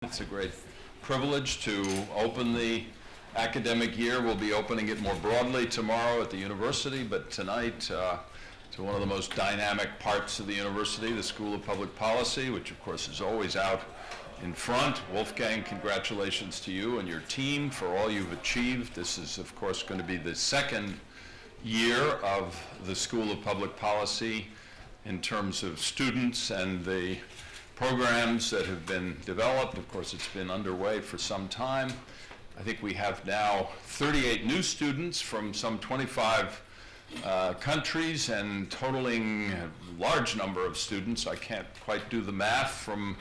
It's a great privilege to open the academic year. We'll be opening it more broadly tomorrow at the university, but tonight to one of the most dynamic parts of the university, the School of Public Policy, which of course is always out in front. Wolfgang, congratulations to you and your team for all you've achieved. This is of course going to be the second year of the School of Public Policy in terms of students and the programs that have been developed. Of course, it's been underway for some time. I think we have now 38 new students from some 25 countries and totaling a large number of students. I can't quite do the math, from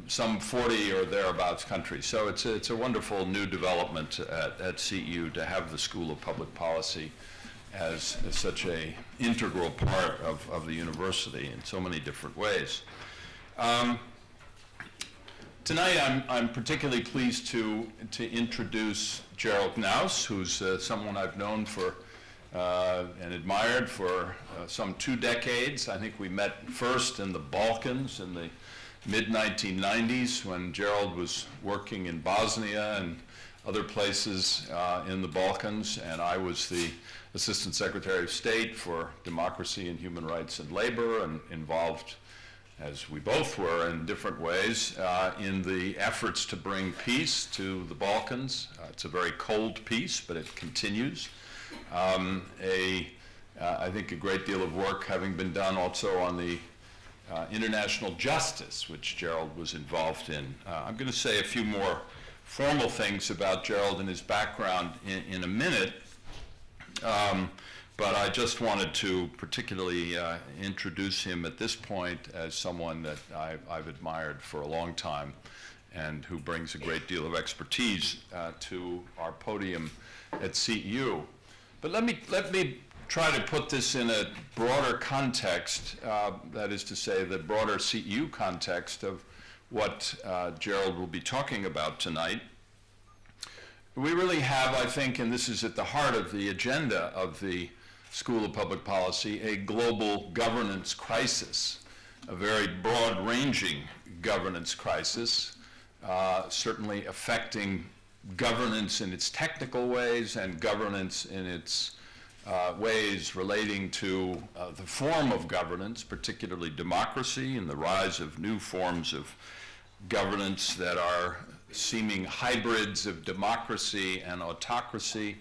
some 40 or thereabouts countries. So it's a wonderful new development at CEU to have the School of Public Policy as such an integral part of the university in so many different ways. Tonight I'm particularly pleased to introduce Gerald Knaus, who's someone I've known for and admired for some 2 decades. I think we met first in the Balkans in the mid-1990s when Gerald was working in Bosnia and other places in the Balkans, and I was the Assistant Secretary of State for Democracy and Human Rights and Labor, and involved, as we both were in different ways, in the efforts to bring peace to the Balkans. It's a very cold peace, but it continues. I think a great deal of work having been done also on the international justice, which Gerald was involved in. I'm going to say a few more formal things about Gerald and his background in a minute, but I just wanted to particularly introduce him at this point as someone that I've admired for a long time and who brings a great deal of expertise to our podium at CEU. But let me try to put this in a broader context, that is to say the broader CEU context of what Gerald will be talking about tonight. We really have, I think, and this is at the heart of the agenda of the School of Public Policy, a global governance crisis, a very broad-ranging governance crisis, certainly affecting governance in its technical ways and governance in its ways relating to the form of governance, particularly democracy and the rise of new forms of governance that are seeming hybrids of democracy and autocracy.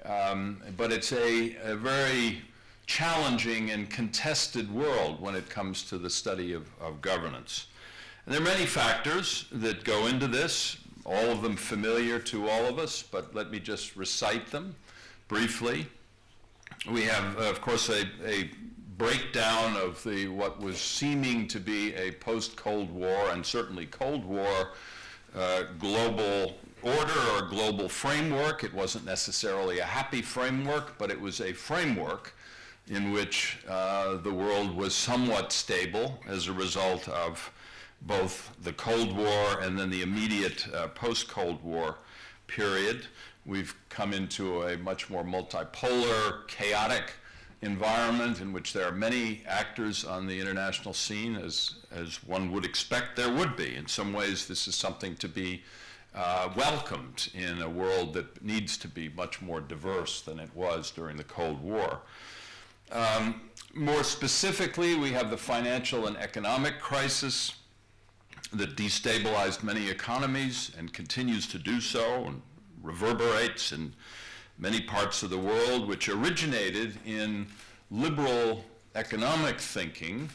But it's a very challenging and contested world when it comes to the study of governance. And there are many factors that go into this, all of them familiar to all of us, but let me just recite them briefly. We have, of course, a breakdown of what was seeming to be a post-Cold War and certainly Cold War global order or global framework. It wasn't necessarily a happy framework, but it was a framework in which the world was somewhat stable as a result of both the Cold War and then the immediate post-Cold War period. We've come into a much more multipolar, chaotic environment in which there are many actors on the international scene, as one would expect there would be. In some ways, this is something to be welcomed in a world that needs to be much more diverse than it was during the Cold War. More specifically, we have the financial and economic crisis that destabilized many economies and continues to do so and reverberates in many parts of the world, which originated in liberal economic thinking,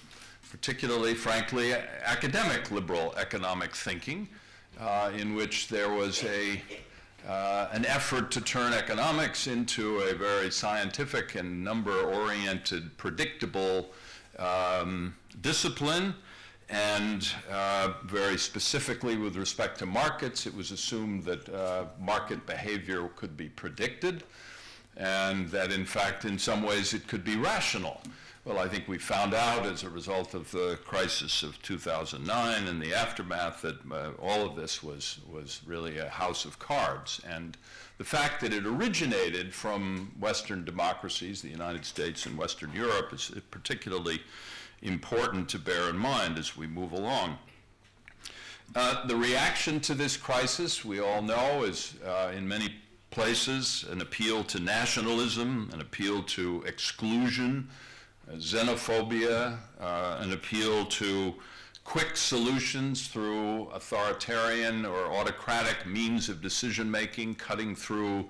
particularly, frankly, academic liberal economic thinking, in which there was an effort to turn economics into a very scientific and number-oriented, predictable discipline. And very specifically with respect to markets, it was assumed that market behavior could be predicted and that in fact in some ways it could be rational. Well, I think we found out as a result of the crisis of 2009 and the aftermath that all of this was really a house of cards. And the fact that it originated from Western democracies, the United States and Western Europe, is particularly important to bear in mind as we move along. The reaction to this crisis, we all know, is in many places an appeal to nationalism, an appeal to exclusion, xenophobia, an appeal to quick solutions through authoritarian or autocratic means of decision-making, cutting through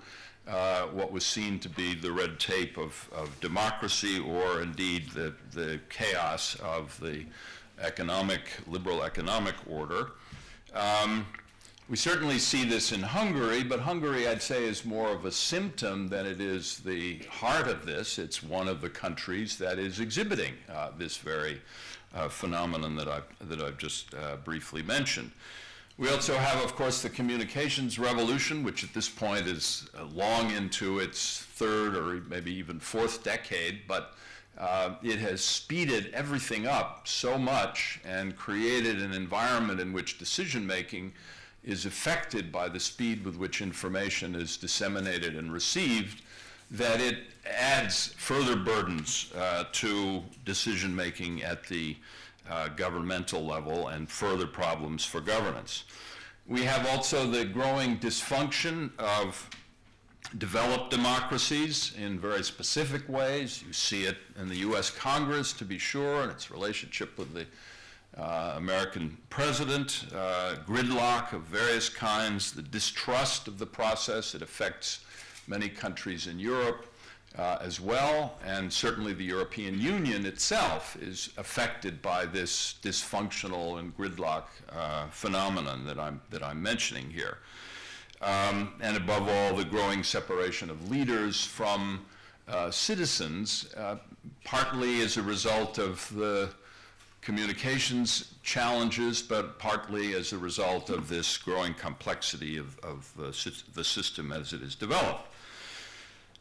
what was seen to be the red tape of democracy, or indeed the chaos of the liberal economic order. We certainly see this in Hungary, but Hungary, I'd say, is more of a symptom than it is the heart of this. It's one of the countries that is exhibiting this very phenomenon that I've just briefly mentioned. We also have, of course, the communications revolution, which at this point is long into its third or maybe even fourth decade, but it has speeded everything up so much and created an environment in which decision-making is affected by the speed with which information is disseminated and received, that it adds further burdens to decision-making at the governmental level and further problems for governance. We have also the growing dysfunction of developed democracies in very specific ways. You see it in the US Congress, to be sure, and its relationship with the American president, gridlock of various kinds, the distrust of the process. It affects many countries in Europe as well, and certainly the European Union itself is affected by this dysfunctional and gridlock phenomenon that I'm mentioning here. And above all, the growing separation of leaders from citizens, partly as a result of the communications challenges, but partly as a result of this growing complexity of the system as it is developed.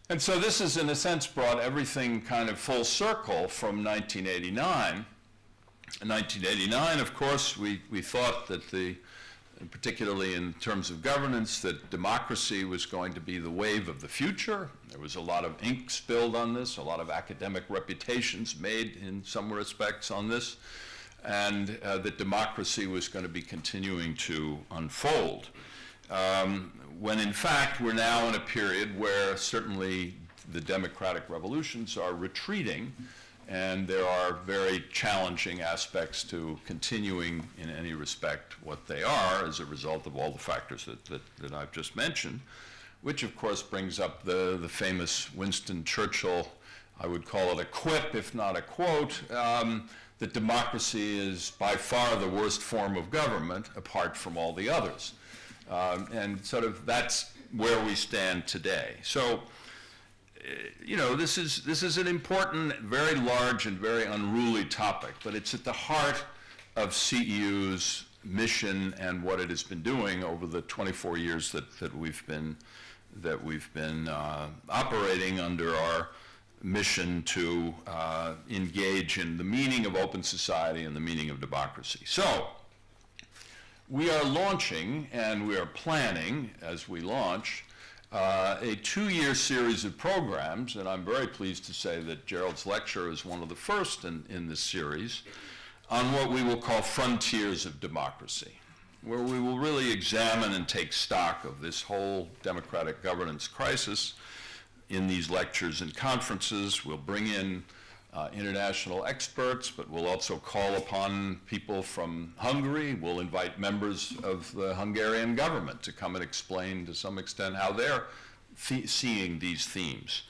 And so this has, in a sense, brought everything kind of full circle from 1989. In 1989, of course, we thought that particularly in terms of governance, that democracy was going to be the wave of the future. There was a lot of ink spilled on this, a lot of academic reputations made in some respects on this, and that democracy was going to be continuing to unfold. When in fact we're now in a period where certainly the democratic revolutions are retreating, and there are very challenging aspects to continuing in any respect what they are as a result of all the factors that I've just mentioned, which of course brings up the famous Winston Churchill, I would call it a quip, if not a quote, that democracy is by far the worst form of government apart from all the others. And sort of that's where we stand today. So, you know, this is an important, very large and very unruly topic, but it's at the heart of CEU's mission and what it has been doing over the 24 years that we've been operating under our mission to engage in the meaning of open society and the meaning of democracy. So, we are launching, and we are planning as we launch, a 2-year series of programs, and I'm very pleased to say that Gerald's lecture is one of the first in this series, on what we will call frontiers of democracy, where we will really examine and take stock of this whole democratic governance crisis in these lectures and conferences. We'll bring in international experts, but we'll also call upon people from Hungary. We'll invite members of the Hungarian government to come and explain to some extent how they're seeing these themes.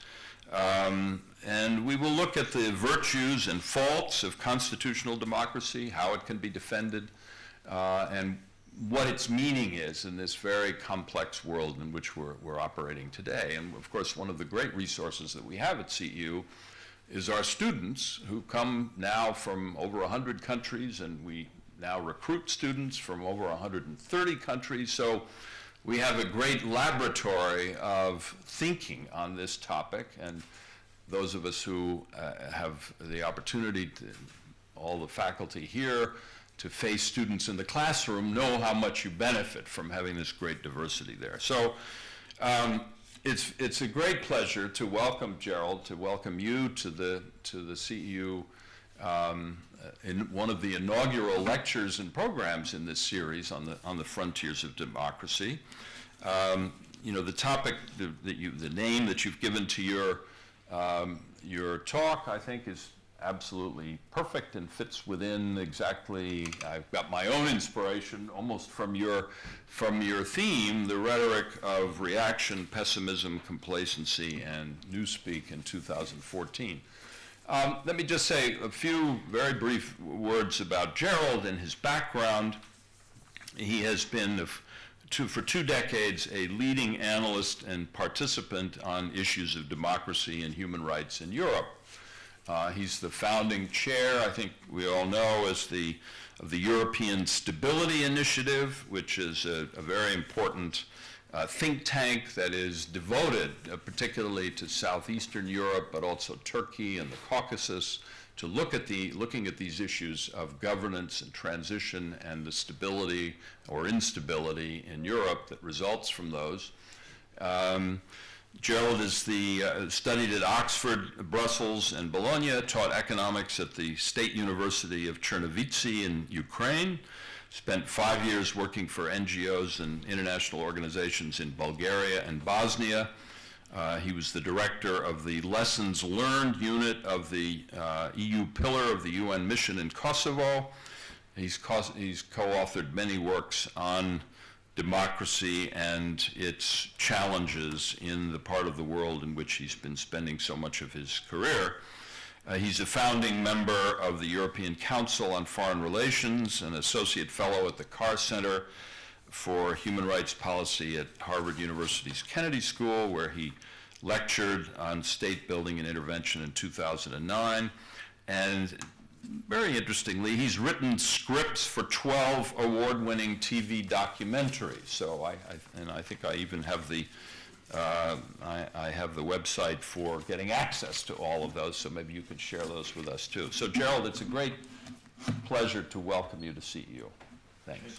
And we will look at the virtues and faults of constitutional democracy, how it can be defended, and what its meaning is in this very complex world in which we're operating today. And of course, one of the great resources that we have at CEU is our students, who come now from over 100 countries, and we now recruit students from over 130 countries. So we have a great laboratory of thinking on this topic, and those of us who have the opportunity to, all the faculty here, to face students in the classroom know how much you benefit from having this great diversity there. So it's a great pleasure to welcome Gerald, to welcome you to the CEU in one of the inaugural lectures and programs in this series on the frontiers of democracy. You know, the topic, the name that you've given to your talk, I think, is absolutely perfect and fits within exactly. I've got my own inspiration almost from your theme, the rhetoric of reaction, pessimism, complacency, and Newspeak in 2014. Let me just say a few very brief words about Gerald and his background. He has been, for 2 decades, a leading analyst and participant on issues of democracy and human rights in Europe. He's the founding chair, I think we all know, of the European Stability Initiative, which is a very important think tank that is devoted particularly to southeastern Europe, but also Turkey and the Caucasus, to looking at these issues of governance and transition and the stability or instability in Europe that results from those. Gerald is studied at Oxford, Brussels, and Bologna, taught economics at the State University of Chernobyl in Ukraine, spent 5 years working for NGOs and international organizations in Bulgaria and Bosnia. He was the director of the Lessons Learned unit of the EU pillar of the UN mission in Kosovo. He's co-authored many works on democracy and its challenges in the part of the world in which he's been spending so much of his career. He's a founding member of the European Council on Foreign Relations, an associate fellow at the Carr Center for Human Rights Policy at Harvard University's Kennedy School, where he lectured on state building and intervention in 2009. And very interestingly, he's written scripts for 12 award-winning TV documentaries. So I think I even have I have the website for getting access to all of those, so maybe you could share those with us too. So Gerald, it's a great pleasure to welcome you to CEU. Thanks.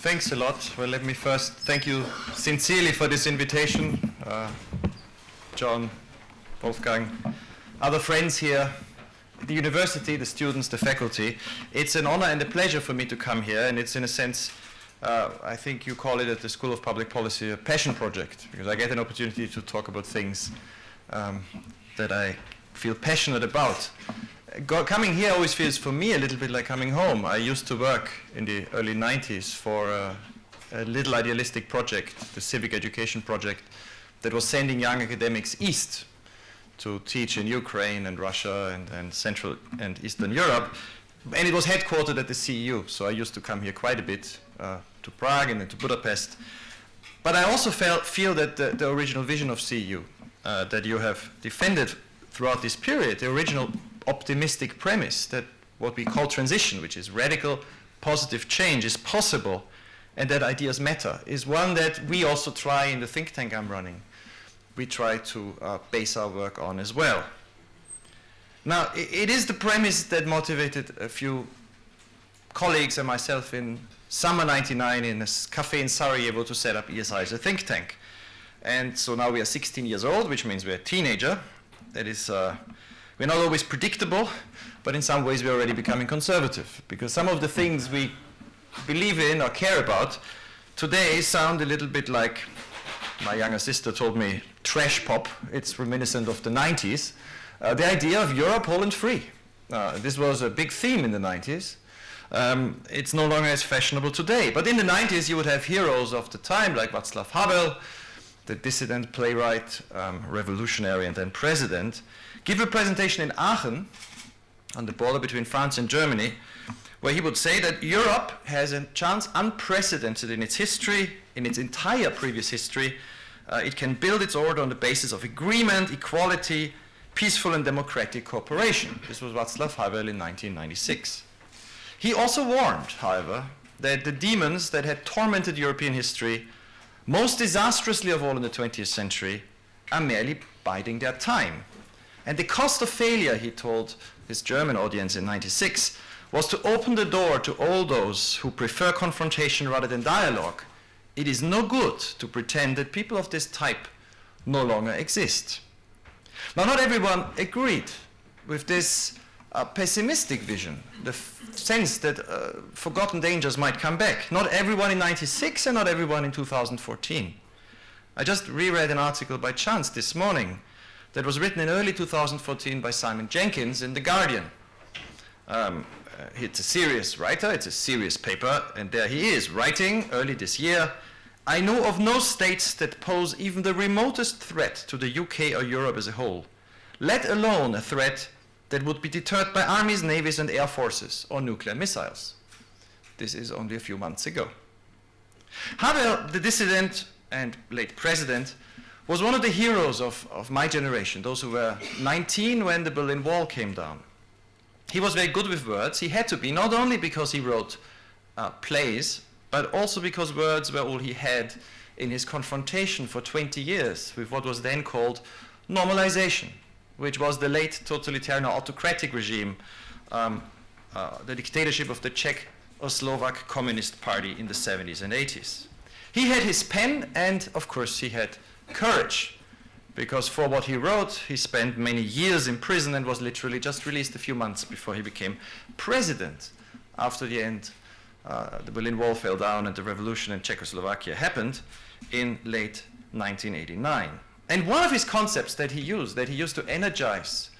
Thanks a lot. Well, let me first thank you sincerely for this invitation. John, Wolfgang, other friends here, the university, the students, the faculty. It's an honor and a pleasure for me to come here, and it's in a sense, I think you call it at the School of Public Policy a passion project, because I get an opportunity to talk about things that I feel passionate about. Coming here always feels for me a little bit like coming home. I used to work in the early 90s for a little idealistic project, the Civic Education Project, that was sending young academics east to teach in Ukraine and Russia and Central and Eastern Europe. And it was headquartered at the CEU, so I used to come here quite a bit, to Prague and then to Budapest. But I also feel that the original vision of CEU that you have defended throughout this period, the original optimistic premise that what we call transition, which is radical positive change, is possible and that ideas matter, is one that we also try in the think tank I'm running. We try to base our work on as well. Now, it is the premise that motivated a few colleagues and myself in summer '99 in a cafe in Sarajevo to set up ESI as a think tank. And so now we are 16 years old, which means we're a teenager. That is, we're not always predictable, but in some ways we're already becoming conservative, because some of the things we believe in or care about today sound a little bit like, my younger sister told me, trash pop. It's reminiscent of the 90s. The idea of Europe whole and free. This was a big theme in the 90s. It's no longer as fashionable today. But in the 90s, you would have heroes of the time like Václav Havel, the dissident playwright, revolutionary, and then president, give a presentation in Aachen on the border between France and Germany, where he would say that Europe has a chance unprecedented in its history, in its entire previous history. It can build its order on the basis of agreement, equality, peaceful and democratic cooperation. This was Václav Havel in 1996. He also warned, however, that the demons that had tormented European history, most disastrously of all in the 20th century, are merely biding their time. And the cost of failure, he told his German audience in '96, was to open the door to all those who prefer confrontation rather than dialogue. It is no good to pretend that people of this type no longer exist. Now, not everyone agreed with this pessimistic vision, the sense that forgotten dangers might come back. Not everyone in 96 and not everyone in 2014. I just reread an article by chance this morning that was written in early 2014 by Simon Jenkins in The Guardian. It's a serious writer, it's a serious paper, and there he is writing early this year, "I know of no states that pose even the remotest threat to the UK or Europe as a whole, let alone a threat that would be deterred by armies, navies, and air forces or nuclear missiles." This is only a few months ago. Havel, the dissident and late president, was one of the heroes of my generation, those who were 19 when the Berlin Wall came down. He was very good with words. He had to be, not only because he wrote plays, but also because words were all he had in his confrontation for 20 years with what was then called normalization, which was the late totalitarian or autocratic regime, the dictatorship of the Czech or Slovak Communist Party in the 70s and 80s. He had his pen, and of course he had courage, because for what he wrote, he spent many years in prison and was literally just released a few months before he became president. After the end, the Berlin Wall fell down and the revolution in Czechoslovakia happened in late 1989. And one of his concepts that he used to energize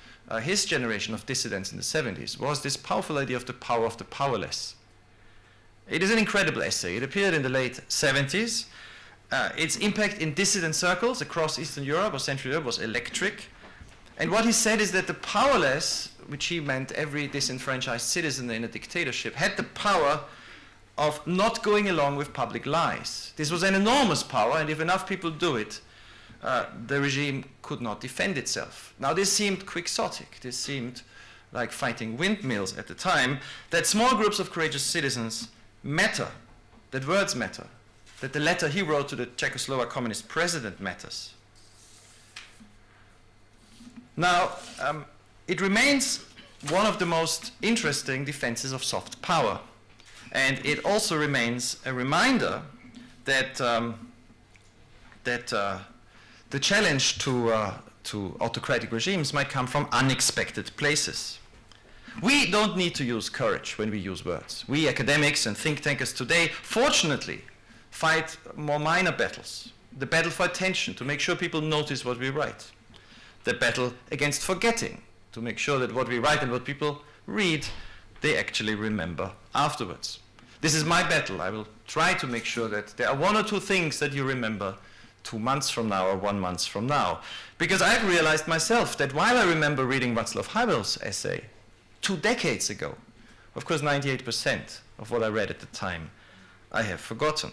his generation of dissidents in the 70s, was this powerful idea of the power of the powerless. It is an incredible essay. It appeared in the late 70s. Its impact in dissident circles across Eastern Europe or Central Europe was electric. And what he said is that the powerless, which he meant every disenfranchised citizen in a dictatorship, had the power of not going along with public lies. This was an enormous power, and if enough people do it, the regime could not defend itself. Now, this seemed quixotic. This seemed like fighting windmills at the time, that small groups of courageous citizens matter, that words matter, that the letter he wrote to the Czechoslovak communist president matters. Now, it remains one of the most interesting defenses of soft power. And it also remains a reminder that, the challenge to autocratic regimes might come from unexpected places. We don't need to use courage when we use words. We academics and think tankers today, fortunately, fight more minor battles. The battle for attention, to make sure people notice what we write. The battle against forgetting, to make sure that what we write and what people read, they actually remember afterwards. This is my battle. I will try to make sure that there are one or two things that you remember 2 months from now or 1 month from now. Because I've realized myself that while I remember reading Václav Havel's essay 2 decades ago, of course 98% of what I read at the time I have forgotten.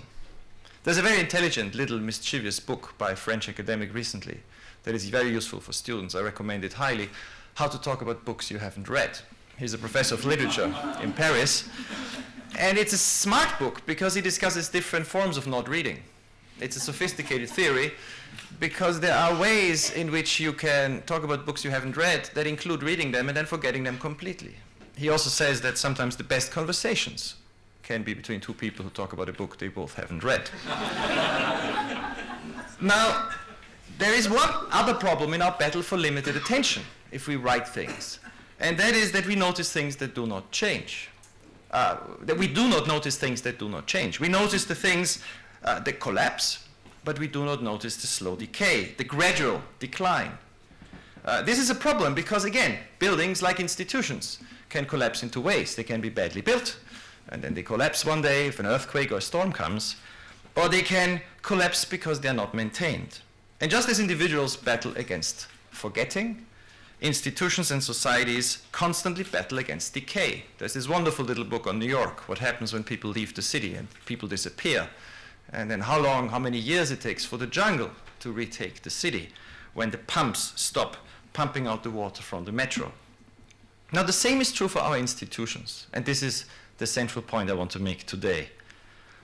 There's a very intelligent, little mischievous book by a French academic recently that is very useful for students. I recommend it highly. How to Talk About Books You Haven't Read. He's a professor of literature in Paris. And it's a smart book because he discusses different forms of not reading. It's a sophisticated theory because there are ways in which you can talk about books you haven't read that include reading them and then forgetting them completely. He also says that sometimes the best conversations can be between two people who talk about a book they both haven't read. Now, there is one other problem in our battle for limited attention if we write things, and that is that we notice things that do not change. That we do not notice things that do not change. We notice the things that collapse, but we do not notice the slow decay, the gradual decline. This is a problem because, again, buildings like institutions can collapse in two ways. They can be badly built, and then they collapse one day if an earthquake or a storm comes, or they can collapse because they are not maintained. And just as individuals battle against forgetting, institutions and societies constantly battle against decay. There's this wonderful little book on New York, what happens when people leave the city and people disappear, and then how many years it takes for the jungle to retake the city when the pumps stop pumping out the water from the metro. Now, the same is true for our institutions, and this is the central point I want to make today.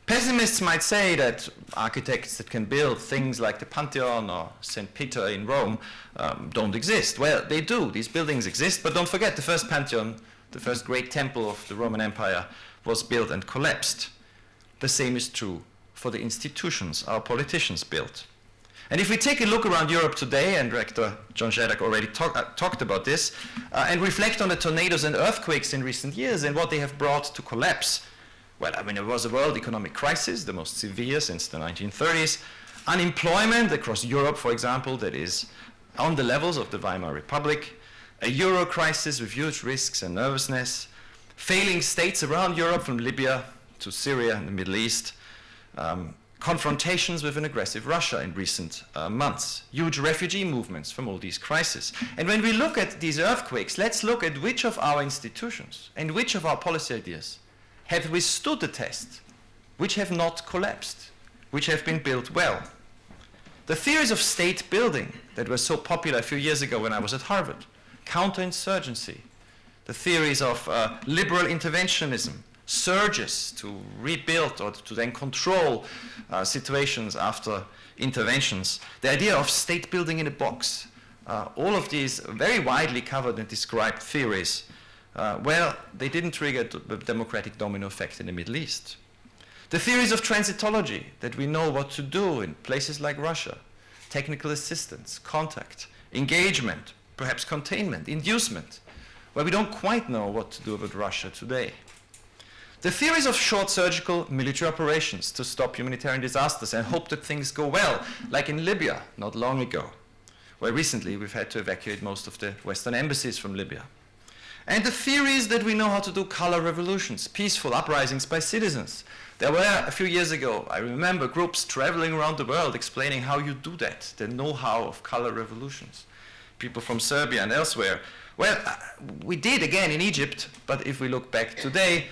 Pessimists might say that architects that can build things like the Pantheon or St. Peter in Rome don't exist. Well, they do. These buildings exist, but don't forget the first Pantheon the first great temple of the Roman Empire, was built and collapsed. The same is true for the institutions our politicians built. And if we take a look around Europe today, and Rector John Shaddock already talked about this, and reflect on the tornadoes and earthquakes in recent years and what they have brought to collapse, well, I mean, it was a world economic crisis, the most severe since the 1930s, unemployment across Europe, for example, that is on the levels of the Weimar Republic, a euro crisis with huge risks and nervousness, failing states around Europe from Libya to Syria and the Middle East, confrontations with an aggressive Russia in recent months, huge refugee movements from all these crises. And when we look at these earthquakes, let's look at which of our institutions and which of our policy ideas have withstood the test, which have not collapsed, which have been built well. The theories of state building that were so popular a few years ago when I was at Harvard, counterinsurgency, the theories of liberal interventionism, surges to rebuild or to then control situations after interventions, the idea of state building in a box, all of these very widely covered and described theories, well, they didn't trigger the democratic domino effect in the Middle East. The theories of transitology, that we know what to do in places like Russia, technical assistance, contact, engagement, perhaps containment, inducement, where we don't quite know what to do about Russia today. The theories of short surgical military operations to stop humanitarian disasters and hope that things go well, like in Libya not long ago, where recently we've had to evacuate most of the Western embassies from Libya. And the theories that we know how to do color revolutions, peaceful uprisings by citizens. There were, a few years ago, I remember groups traveling around the world explaining how you do that, the know-how of color revolutions. People from Serbia and elsewhere. Well, we did again in Egypt, but if we look back today,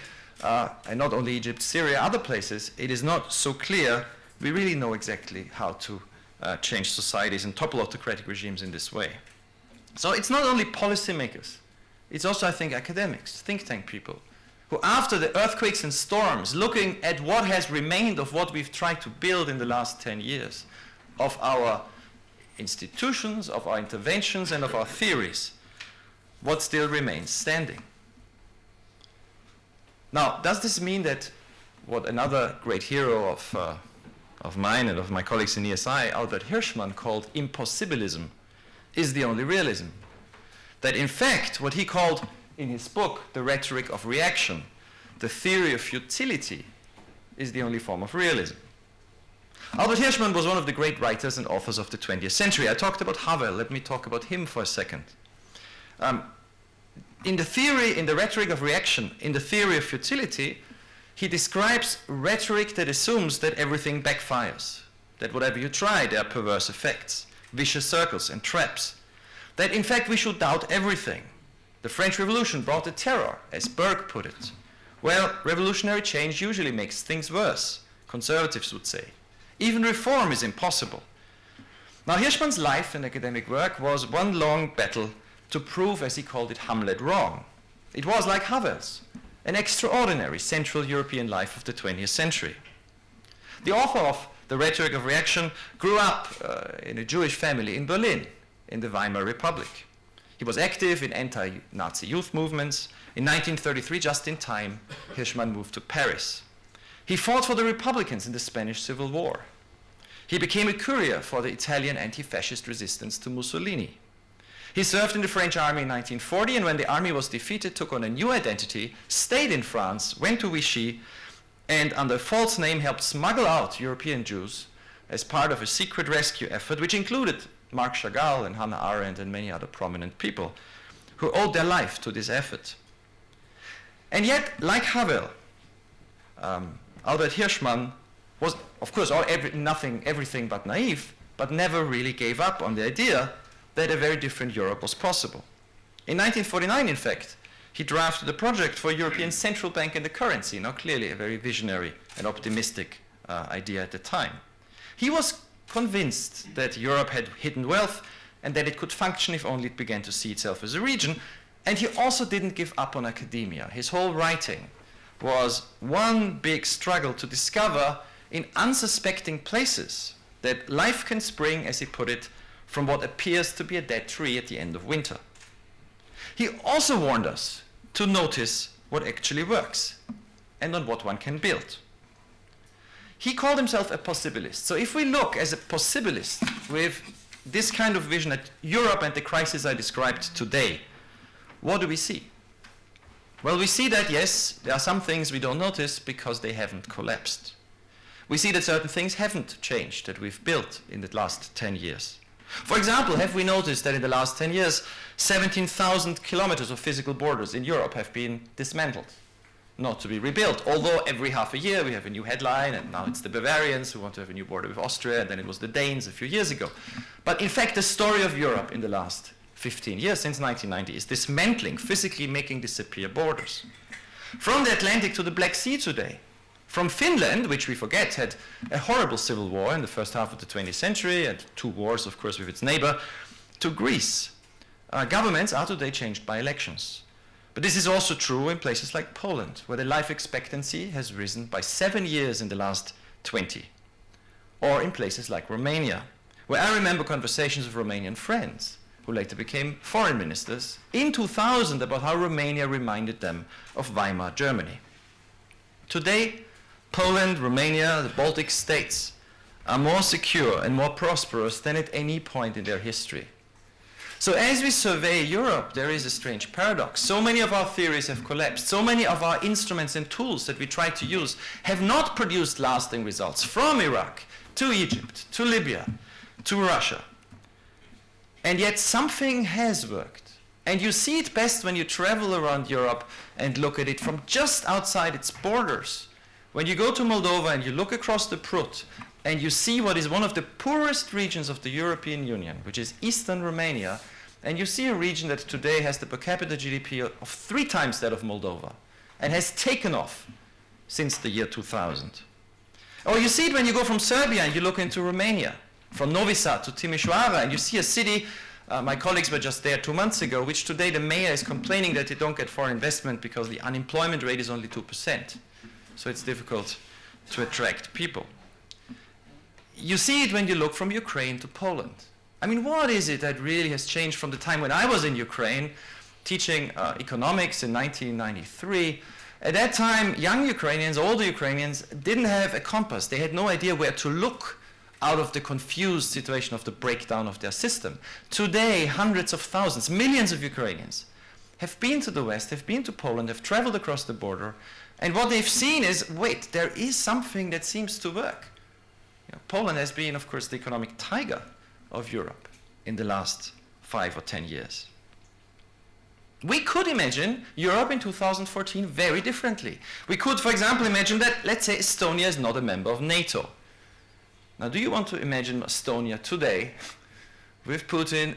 and not only Egypt, Syria, other places, it is not so clear we really know exactly how to change societies and topple autocratic regimes in this way. So it's not only policymakers, it's also, I think, academics, think tank people, who after the earthquakes and storms, looking at what has remained of what we've tried to build in the last 10 years, of our institutions, of our interventions, and of our theories, what still remains standing. Now, does this mean that what another great hero of mine and of my colleagues in ESI, Albert Hirschman, called impossibilism, is the only realism? That in fact, what he called in his book, The Rhetoric of Reaction, the theory of futility, is the only form of realism. Albert Hirschman was one of the great writers and authors of the 20th century. I talked about Havel. Let me talk about him for a second. In the Rhetoric of Reaction, in the theory of futility, he describes rhetoric that assumes that everything backfires, that whatever you try, there are perverse effects, vicious circles and traps, that in fact we should doubt everything. The French Revolution brought the terror, as Burke put it. Well, revolutionary change usually makes things worse, conservatives would say. Even reform is impossible. Now, Hirschman's life and academic work was one long battle to prove, as he called it, Hamlet wrong. It was, like Havel's, an extraordinary Central European life of the 20th century. The author of The Rhetoric of Reaction grew up in a Jewish family in Berlin, in the Weimar Republic. He was active in anti-Nazi youth movements. In 1933, just in time, Hirschman moved to Paris. He fought for the Republicans in the Spanish Civil War. He became a courier for the Italian anti-fascist resistance to Mussolini. He served in the French army in 1940, and when the army was defeated, took on a new identity, stayed in France, went to Vichy, and under a false name helped smuggle out European Jews as part of a secret rescue effort, which included Marc Chagall and Hannah Arendt and many other prominent people who owed their life to this effort. And yet, like Havel, Albert Hirschman was, of course, everything but naive, but never really gave up on the idea that a very different Europe was possible. In 1949, in fact, he drafted a project for a European central bank and the currency, now clearly a very visionary and optimistic idea at the time. He was convinced that Europe had hidden wealth and that it could function if only it began to see itself as a region. And he also didn't give up on academia. His whole writing was one big struggle to discover in unsuspecting places that life can spring, as he put it, from what appears to be a dead tree at the end of winter. He also warned us to notice what actually works and on what one can build. He called himself a possibilist. So if we look as a possibilist with this kind of vision at Europe and the crisis I described today, what do we see? Well, we see that, yes, there are some things we don't notice because they haven't collapsed. We see that certain things haven't changed that we've built in the last 10 years. For example, have we noticed that in the last 10 years, 17,000 kilometers of physical borders in Europe have been dismantled, not to be rebuilt, although every half a year we have a new headline, and now it's the Bavarians who want to have a new border with Austria, and then it was the Danes a few years ago. But in fact, the story of Europe in the last 15 years, since 1990, is dismantling, physically making disappear borders. From the Atlantic to the Black Sea today, from Finland, which we forget had a horrible civil war in the first half of the 20th century, and 2 wars, of course, with its neighbor, to Greece. Governments are today changed by elections. But this is also true in places like Poland, where the life expectancy has risen by 7 years in the last 20. Or in places like Romania, where I remember conversations with Romanian friends who later became foreign ministers in 2000 about how Romania reminded them of Weimar Germany. Today, Poland, Romania, the Baltic states are more secure and more prosperous than at any point in their history. So as we survey Europe, there is a strange paradox. So many of our theories have collapsed. So many of our instruments and tools that we try to use have not produced lasting results, from Iraq to Egypt, to Libya, to Russia. And yet something has worked. And you see it best when you travel around Europe and look at it from just outside its borders. When you go to Moldova and you look across the Prut and you see what is one of the poorest regions of the European Union, which is eastern Romania, and you see a region that today has the per capita GDP of 3 times that of Moldova and has taken off since the year 2000. Or you see it when you go from Serbia and you look into Romania, from Novi Sad to Timișoara, and you see a city, my colleagues were just there 2 months ago, which today the mayor is complaining that they don't get foreign investment because the unemployment rate is only 2%. So it's difficult to attract people. You see it when you look from Ukraine to Poland. I mean, what is it that really has changed from the time when I was in Ukraine teaching economics in 1993? At that time, young Ukrainians, older Ukrainians, didn't have a compass. They had no idea where to look out of the confused situation of the breakdown of their system. Today, hundreds of thousands, millions of Ukrainians have been to the West, have been to Poland, have traveled across the border, and what they've seen is, wait, there is something that seems to work. You know, Poland has been, of course, the economic tiger of Europe in the last 5 or 10 years. We could imagine Europe in 2014 very differently. We could, for example, imagine that, let's say, Estonia is not a member of NATO. Now, do you want to imagine Estonia today with Putin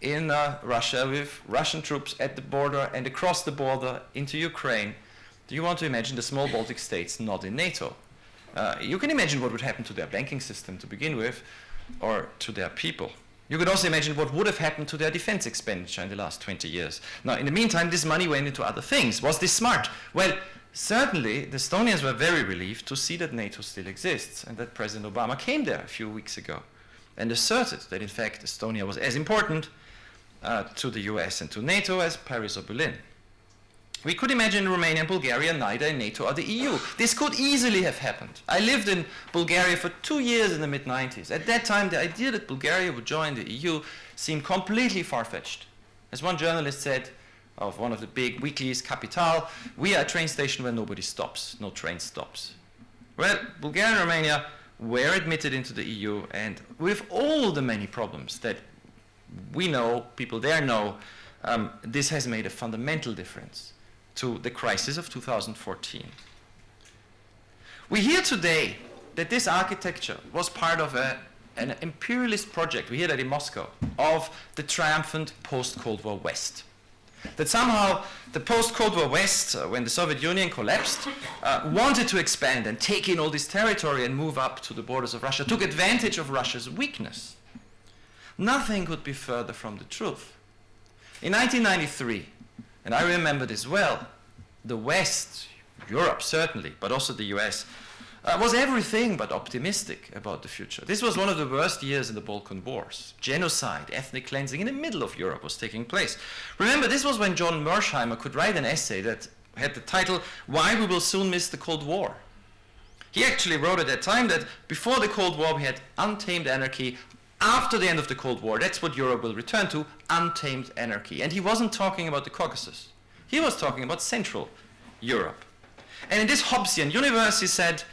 in Russia, with Russian troops at the border and across the border into Ukraine? Do you want to imagine the small Baltic states not in NATO? You can imagine what would happen to their banking system to begin with, or to their people. You could also imagine what would have happened to their defense expenditure in the last 20 years. Now, in the meantime, this money went into other things. Was this smart? Well, certainly, the Estonians were very relieved to see that NATO still exists and that President Obama came there a few weeks ago and asserted that, in fact, Estonia was as important to the US and to NATO as Paris or Berlin. We could imagine Romania and Bulgaria neither in NATO or the EU. This could easily have happened. I lived in Bulgaria for 2 years in the mid-90s. At that time, the idea that Bulgaria would join the EU seemed completely far-fetched. As one journalist said of one of the big weeklies, Capital, we are a train station where nobody stops, no train stops. Well, Bulgaria and Romania were admitted into the EU, and with all the many problems that we know, people there know, this has made a fundamental difference to the crisis of 2014. We hear today that this architecture was part of an imperialist project, we hear that in Moscow, of the triumphant post-Cold War West. That somehow the post-Cold War West, when the Soviet Union collapsed, wanted to expand and take in all this territory and move up to the borders of Russia, took advantage of Russia's weakness. Nothing could be further from the truth. In 1993, and I remember this well, the West, Europe certainly, but also the US, was everything but optimistic about the future. This was one of the worst years in the Balkan Wars. Genocide, ethnic cleansing in the middle of Europe was taking place. Remember, this was when John Mersheimer could write an essay that had the title, "Why We Will Soon Miss the Cold War." He actually wrote at that time that before the Cold War we had untamed anarchy. After the end of the Cold War, that's what Europe will return to, untamed anarchy. And he wasn't talking about the Caucasus. He was talking about Central Europe. And in this Hobbesian universe, he said,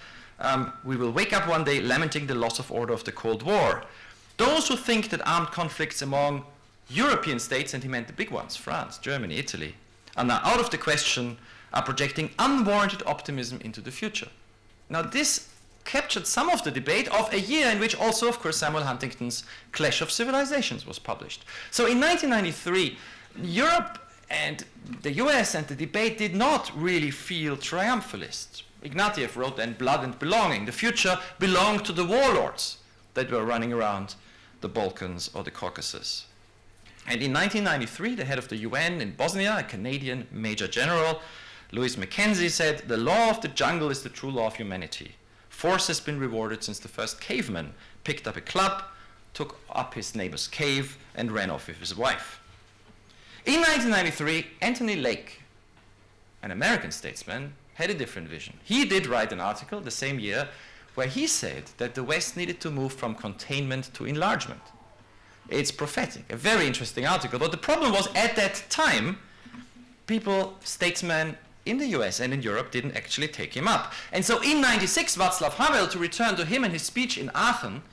we will wake up one day lamenting the loss of order of the Cold War. Those who think that armed conflicts among European states, and he meant the big ones, France, Germany, Italy, are now out of the question, are projecting unwarranted optimism into the future. Now this captured some of the debate of a year in which also, of course, Samuel Huntington's Clash of Civilizations was published. So in 1993, Europe and the US and the debate did not really feel triumphalist. Ignatieff wrote then, "Blood and Belonging." The future belonged to the warlords that were running around the Balkans or the Caucasus. And in 1993, the head of the UN in Bosnia, a Canadian Major General, Louis Mackenzie, said, "The law of the jungle is the true law of humanity. Force has been rewarded since the first caveman picked up a club, took up his neighbor's cave, and ran off with his wife." In 1993, Anthony Lake, an American statesman, had a different vision. He did write an article the same year where he said that the West needed to move from containment to enlargement. It's prophetic, a very interesting article. But the problem was, at that time, people, statesmen in the US and in Europe didn't actually take him up. And so in 96, Václav Havel, to return to him and his speech in Aachen,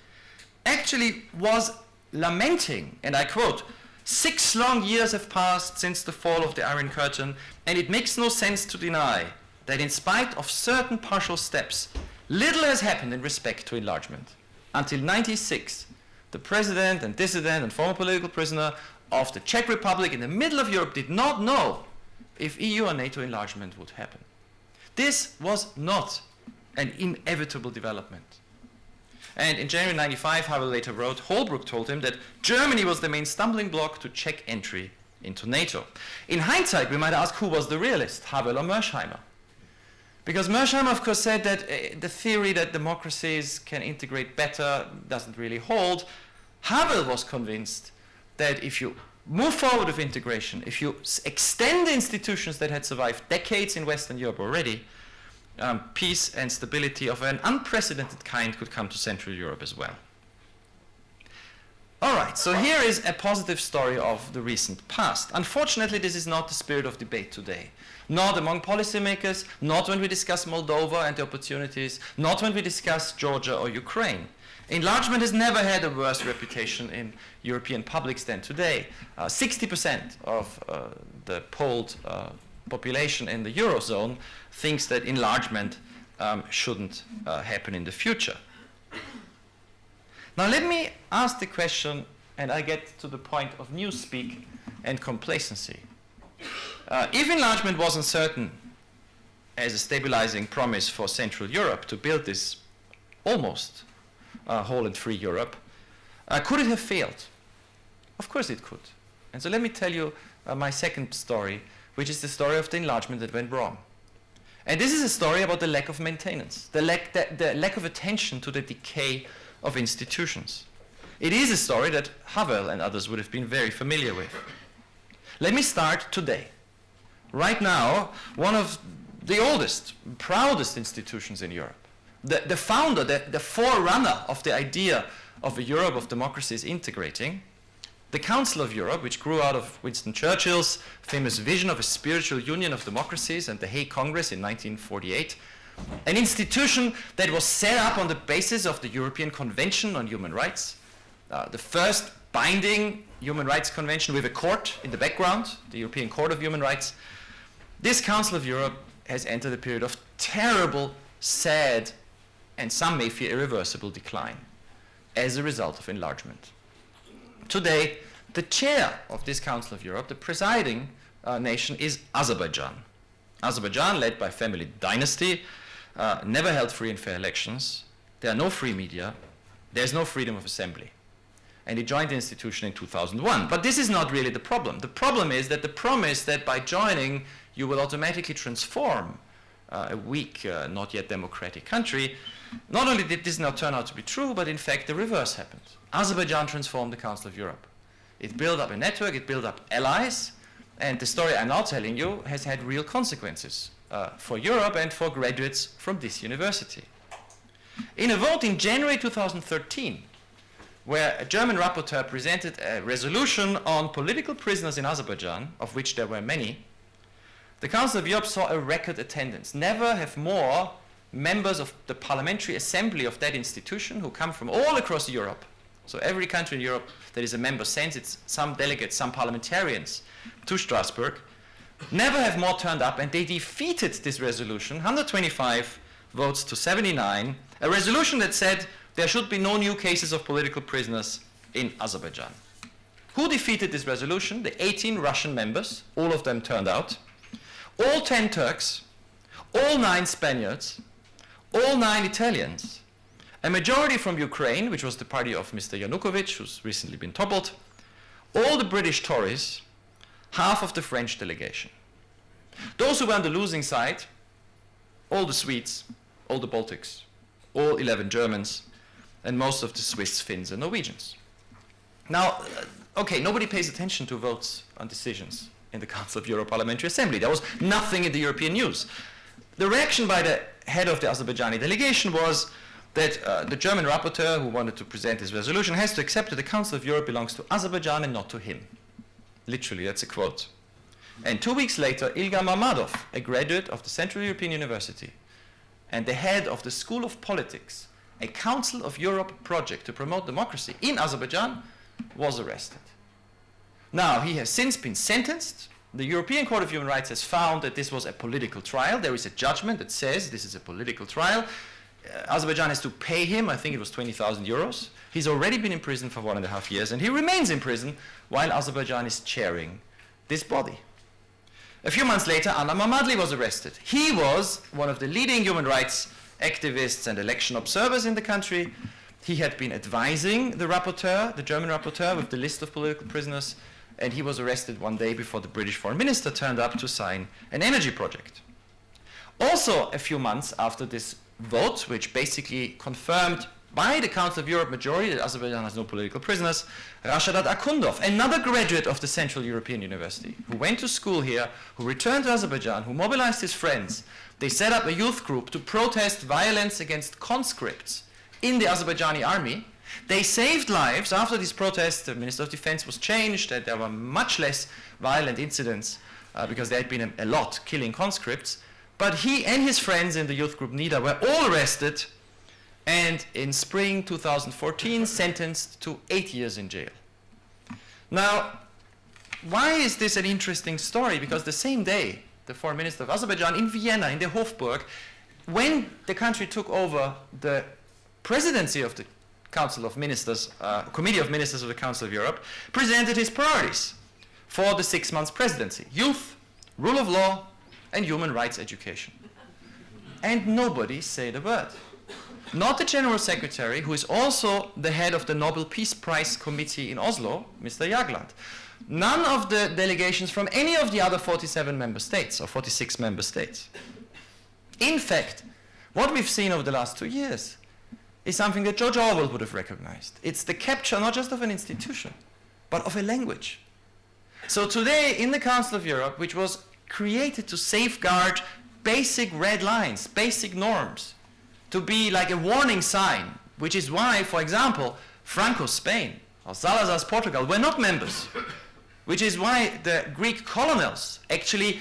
actually was lamenting, and I quote, "6 long years have passed since the fall of the Iron Curtain, and it makes no sense to deny that in spite of certain partial steps, little has happened in respect to enlargement. Until 96, the president and dissident and former political prisoner of the Czech Republic in the middle of Europe did not know if EU or NATO enlargement would happen." This was not an inevitable development. And in January 95, Havel later wrote, Holbrooke told him that Germany was the main stumbling block to Czech entry into NATO. In hindsight, we might ask, who was the realist, Havel or Mersheimer? Because Mersheimer, of course, said that the theory that democracies can integrate better doesn't really hold. Havel was convinced that if you move forward with integration, if you extend the institutions that had survived decades in Western Europe already, peace and stability of an unprecedented kind could come to Central Europe as well. All right, so here is a positive story of the recent past. Unfortunately, this is not the spirit of debate today. Not among policymakers, not when we discuss Moldova and the opportunities, not when we discuss Georgia or Ukraine. Enlargement has never had a worse reputation in European publics than today. 60% of the polled population in the Eurozone thinks that enlargement shouldn't happen in the future. Now let me ask the question, and I get to the point of Newspeak and complacency. If enlargement wasn't certain as a stabilizing promise for Central Europe to build this almost whole and free Europe, could it have failed? Of course it could. And so let me tell you my second story, which is the story of the enlargement that went wrong. And this is a story about the lack of maintenance, the lack of attention to the decay of institutions. It is a story that Havel and others would have been very familiar with. Let me start today. Right now, one of the oldest, proudest institutions in Europe, the founder, the forerunner of the idea of a Europe of democracies integrating, the Council of Europe, which grew out of Winston Churchill's famous vision of a spiritual union of democracies and the Hague Congress in 1948, an institution that was set up on the basis of the European Convention on Human Rights, the first binding human rights convention with a court in the background, the European Court of Human Rights. This Council of Europe has entered a period of terrible, sad, and some may fear irreversible decline as a result of enlargement. Today, the chair of this Council of Europe, the presiding nation, is Azerbaijan. Azerbaijan, led by family dynasty, never held free and fair elections. There are no free media. There's no freedom of assembly. And it joined the institution in 2001. But this is not really the problem. The problem is that the promise that by joining you will automatically transform a weak, not yet democratic country. Not only did this not turn out to be true, but in fact the reverse happened. Azerbaijan transformed the Council of Europe. It built up a network, it built up allies, and the story I'm now telling you has had real consequences for Europe and for graduates from this university. In a vote in January 2013, where a German rapporteur presented a resolution on political prisoners in Azerbaijan, of which there were many, the Council of Europe saw a record attendance. Never have more members of the Parliamentary Assembly of that institution, who come from all across Europe, so every country in Europe that is a member sends its some delegates, some parliamentarians to Strasbourg, never have more turned up, and they defeated this resolution, 125 votes to 79, a resolution that said there should be no new cases of political prisoners in Azerbaijan. Who defeated this resolution? The 18 Russian members, all of them turned out, all 10 Turks, all 9 Spaniards, all 9 Italians, a majority from Ukraine, which was the party of Mr. Yanukovych, who's recently been toppled, all the British Tories, half of the French delegation. Those who were on the losing side, all the Swedes, all the Baltics, all 11 Germans, and most of the Swiss, Finns, and Norwegians. Now, okay, nobody pays attention to votes on decisions in the Council of Europe Parliamentary Assembly. There was nothing in the European news. The reaction by the head of the Azerbaijani delegation was that the German rapporteur who wanted to present his resolution has to accept that the Council of Europe belongs to Azerbaijan and not to him. Literally, that's a quote. And 2 weeks later, Ilgar Mammadov, a graduate of the Central European University and the head of the School of Politics, a Council of Europe project to promote democracy in Azerbaijan, was arrested. Now, he has since been sentenced. The European Court of Human Rights has found that this was a political trial. There is a judgment that says this is a political trial. Azerbaijan has to pay him, I think it was 20,000 euros. He's already been in prison for 1.5 years, and he remains in prison while Azerbaijan is chairing this body. A few months later, Anna Mammadli was arrested. He was one of the leading human rights activists and election observers in the country. He had been advising the rapporteur, the German rapporteur, with the list of political prisoners, and he was arrested one day before the British foreign minister turned up to sign an energy project. Also, a few months after this vote, which basically confirmed by the Council of Europe majority that Azerbaijan has no political prisoners, Rashadat Akundov, another graduate of the Central European University, who went to school here, who returned to Azerbaijan, who mobilized his friends, they set up a youth group to protest violence against conscripts in the Azerbaijani army. They saved lives. After these protests, the Minister of Defense was changed, and there were much less violent incidents because there had been a lot killing conscripts. But he and his friends in the youth group NIDA were all arrested and in spring 2014 sentenced to 8 years in jail. Now, why is this an interesting story? Because the same day, the foreign minister of Azerbaijan in Vienna, in the Hofburg, when the country took over the presidency of the Council of Ministers, Committee of Ministers of the Council of Europe, presented his priorities for the 6 months presidency: youth, rule of law, and human rights education. And nobody said a word. Not the General Secretary, who is also the head of the Nobel Peace Prize Committee in Oslo, Mr. Jagland. None of the delegations from any of the other 47 member states, or 46 member states. In fact, what we've seen over the last 2 years is something that George Orwell would have recognized. It's the capture not just of an institution, but of a language. So today, in the Council of Europe, which was created to safeguard basic red lines, basic norms, to be like a warning sign, which is why, for example, Franco's Spain or Salazar's Portugal were not members, which is why the Greek colonels actually,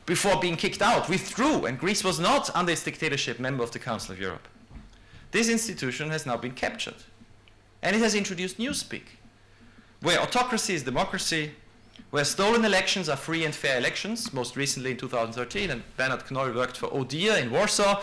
before being kicked out, withdrew, and Greece was not, under its dictatorship, member of the Council of Europe. This institution has now been captured, and it has introduced Newspeak, where autocracy is democracy, where stolen elections are free and fair elections, most recently in 2013, and Bernard Knoll worked for ODIHR in Warsaw.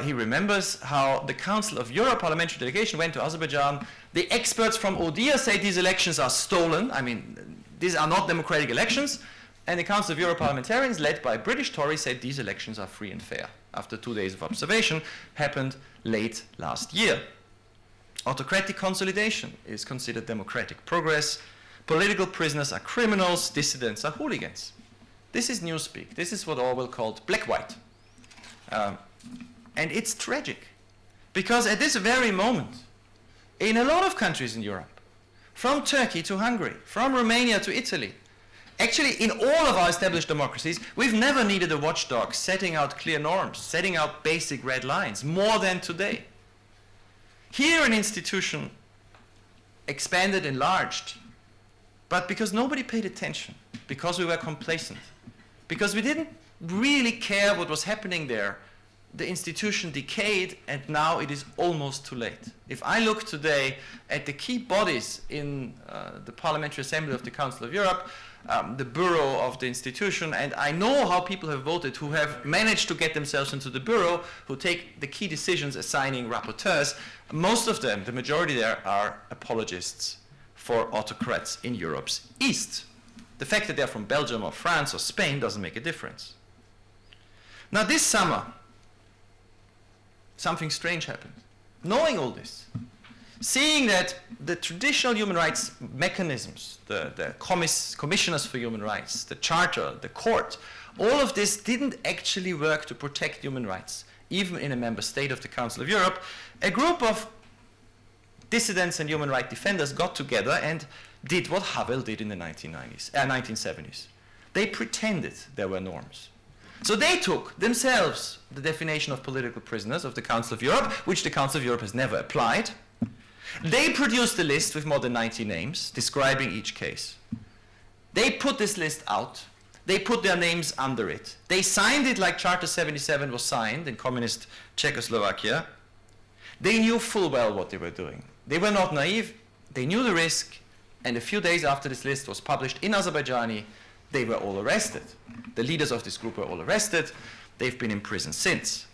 He remembers how the Council of Europe parliamentary delegation went to Azerbaijan. The experts from ODIHR say these elections are stolen. I mean, these are not democratic elections. And the Council of Europe parliamentarians, led by British Tories, said these elections are free and fair. After 2 days of observation, happened late last year. Autocratic consolidation is considered democratic progress. Political prisoners are criminals, dissidents are hooligans. This is Newspeak. This is what Orwell called black-white. And it's tragic. Because at this very moment, in a lot of countries in Europe, from Turkey to Hungary, from Romania to Italy, actually in all of our established democracies, we've never needed a watchdog setting out clear norms, setting out basic red lines, more than today. Here an institution expanded, enlarged, but because nobody paid attention, because we were complacent, because we didn't really care what was happening there, the institution decayed, and now it is almost too late. If I look today at the key bodies in the Parliamentary Assembly of the Council of Europe, the bureau of the institution, and I know how people have voted who have managed to get themselves into the bureau, who take the key decisions assigning rapporteurs, most of them, the majority there, are apologists for autocrats in Europe's East. The fact that they're from Belgium or France or Spain doesn't make a difference. Now this summer, something strange happened. Knowing all this, seeing that the traditional human rights mechanisms, the commissioners for human rights, the charter, the court, all of this didn't actually work to protect human rights, even in a member state of the Council of Europe, a group of dissidents and human rights defenders got together and did what Havel did in the 1970s. They pretended there were norms. So they took themselves the definition of political prisoners of the Council of Europe, which the Council of Europe has never applied. They produced a list with more than 90 names describing each case. They put this list out. They put their names under it. They signed it like Charter 77 was signed in communist Czechoslovakia. They knew full well what they were doing. They were not naive. They knew the risk. And a few days after this list was published in Azerbaijani, they were all arrested. The leaders of this group were all arrested. They've been in prison since.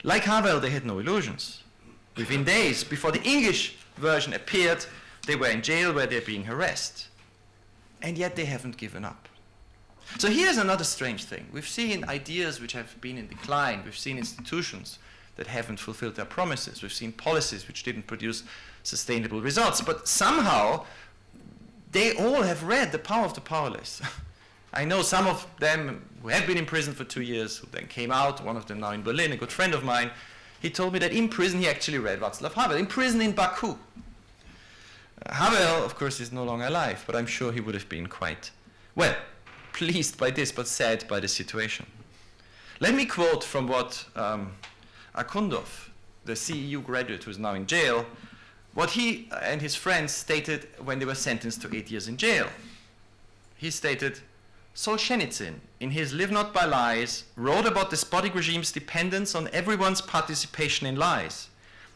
Like Havel, they had no illusions. Within days, before the English version appeared, they were in jail where they're being harassed. And yet they haven't given up. So here's another strange thing. We've seen ideas which have been in decline. We've seen institutions that haven't fulfilled their promises. We've seen policies which didn't produce sustainable results. But somehow, they all have read The Power of the Powerless. I know some of them who have been in prison for 2 years, who then came out, one of them now in Berlin, a good friend of mine. He told me that in prison he actually read Václav Havel, in prison in Baku. Havel, of course, is no longer alive, but I'm sure he would have been quite, well, pleased by this, but sad by the situation. Let me quote from what Akundov, the CEU graduate who is now in jail, what he and his friends stated when they were sentenced to 8 years in jail. He stated, Solzhenitsyn, in his Live Not by Lies, wrote about despotic regimes' dependence on everyone's participation in lies.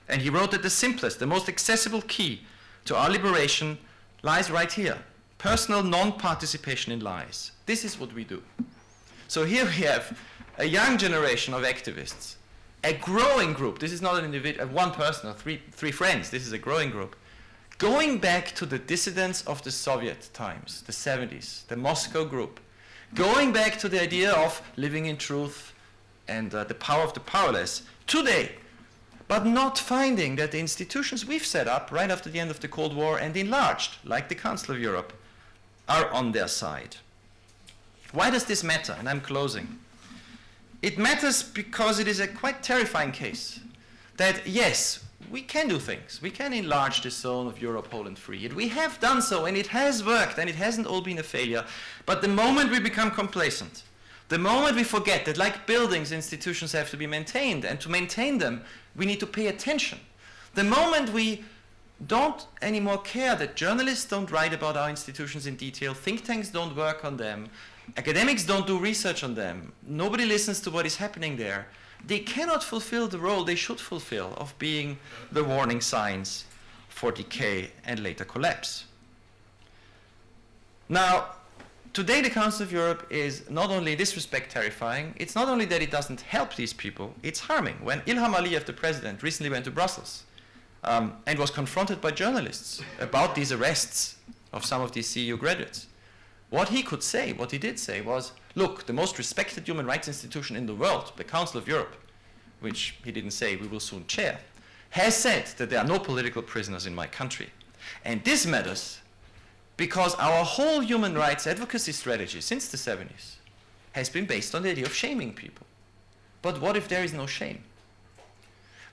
And he wrote that the simplest, the most accessible key to our liberation lies right here. Personal non-participation in lies. This is what we do. So here we have a young generation of activists, a growing group. This is not an individual, one person or three friends. This is a growing group. Going back to the dissidents of the Soviet times, the 70s, the Moscow group. Going back to the idea of living in truth and the power of the powerless today, but not finding that the institutions we've set up right after the end of the Cold War and enlarged, like the Council of Europe, are on their side. Why does this matter? And I'm closing. It matters because it is a quite terrifying case that, yes, we can do things. We can enlarge the zone of Europe whole and free. And we have done so, and it has worked, and it hasn't all been a failure. But the moment we become complacent, the moment we forget that like buildings, institutions have to be maintained, and to maintain them, we need to pay attention. The moment we don't anymore care that journalists don't write about our institutions in detail, think tanks don't work on them, academics don't do research on them, nobody listens to what is happening there, they cannot fulfill the role they should fulfill of being the warning signs for decay and later collapse. Now, today the Council of Europe is not only in this respect terrifying, it's not only that it doesn't help these people, it's harming. When Ilham Aliyev, the president, recently went to Brussels and was confronted by journalists about these arrests of some of these CEU graduates, what he could say, what he did say was, look, the most respected human rights institution in the world, the Council of Europe, which he didn't say we will soon chair, has said that there are no political prisoners in my country. And this matters Because our whole human rights advocacy strategy since the 70s has been based on the idea of shaming people. But what if there is no shame?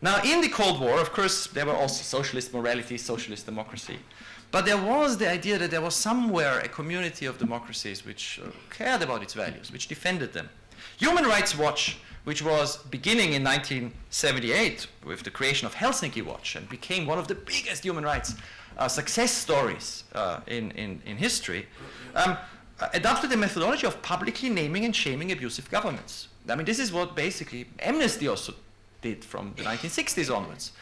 Now, in the Cold War, of course, there were also socialist morality, socialist democracy. But there was the idea that there was somewhere a community of democracies which cared about its values, which defended them. Human Rights Watch, which was beginning in 1978 with the creation of Helsinki Watch and became one of the biggest human rights success stories in history, adopted a methodology of publicly naming and shaming abusive governments. I mean, this is what basically Amnesty also did from the 1960s onwards.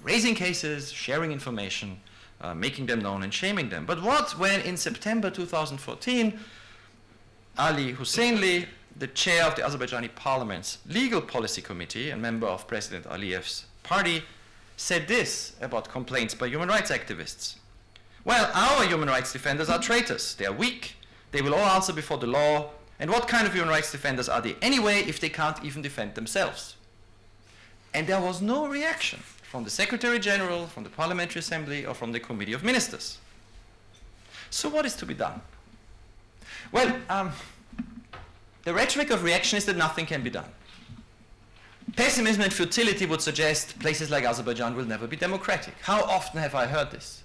Raising cases, sharing information, making them known and shaming them. But what when in September 2014, Ali Husseinli, the chair of the Azerbaijani parliament's legal policy committee and member of President Aliyev's party, said this about complaints by human rights activists. Well, our human rights defenders are traitors. They are weak. They will all answer before the law. And what kind of human rights defenders are they anyway if they can't even defend themselves? And there was no reaction from the Secretary General, from the Parliamentary Assembly, or from the Committee of Ministers. So what is to be done? Well, the rhetoric of reaction is that nothing can be done. Pessimism and futility would suggest places like Azerbaijan will never be democratic. How often have I heard this?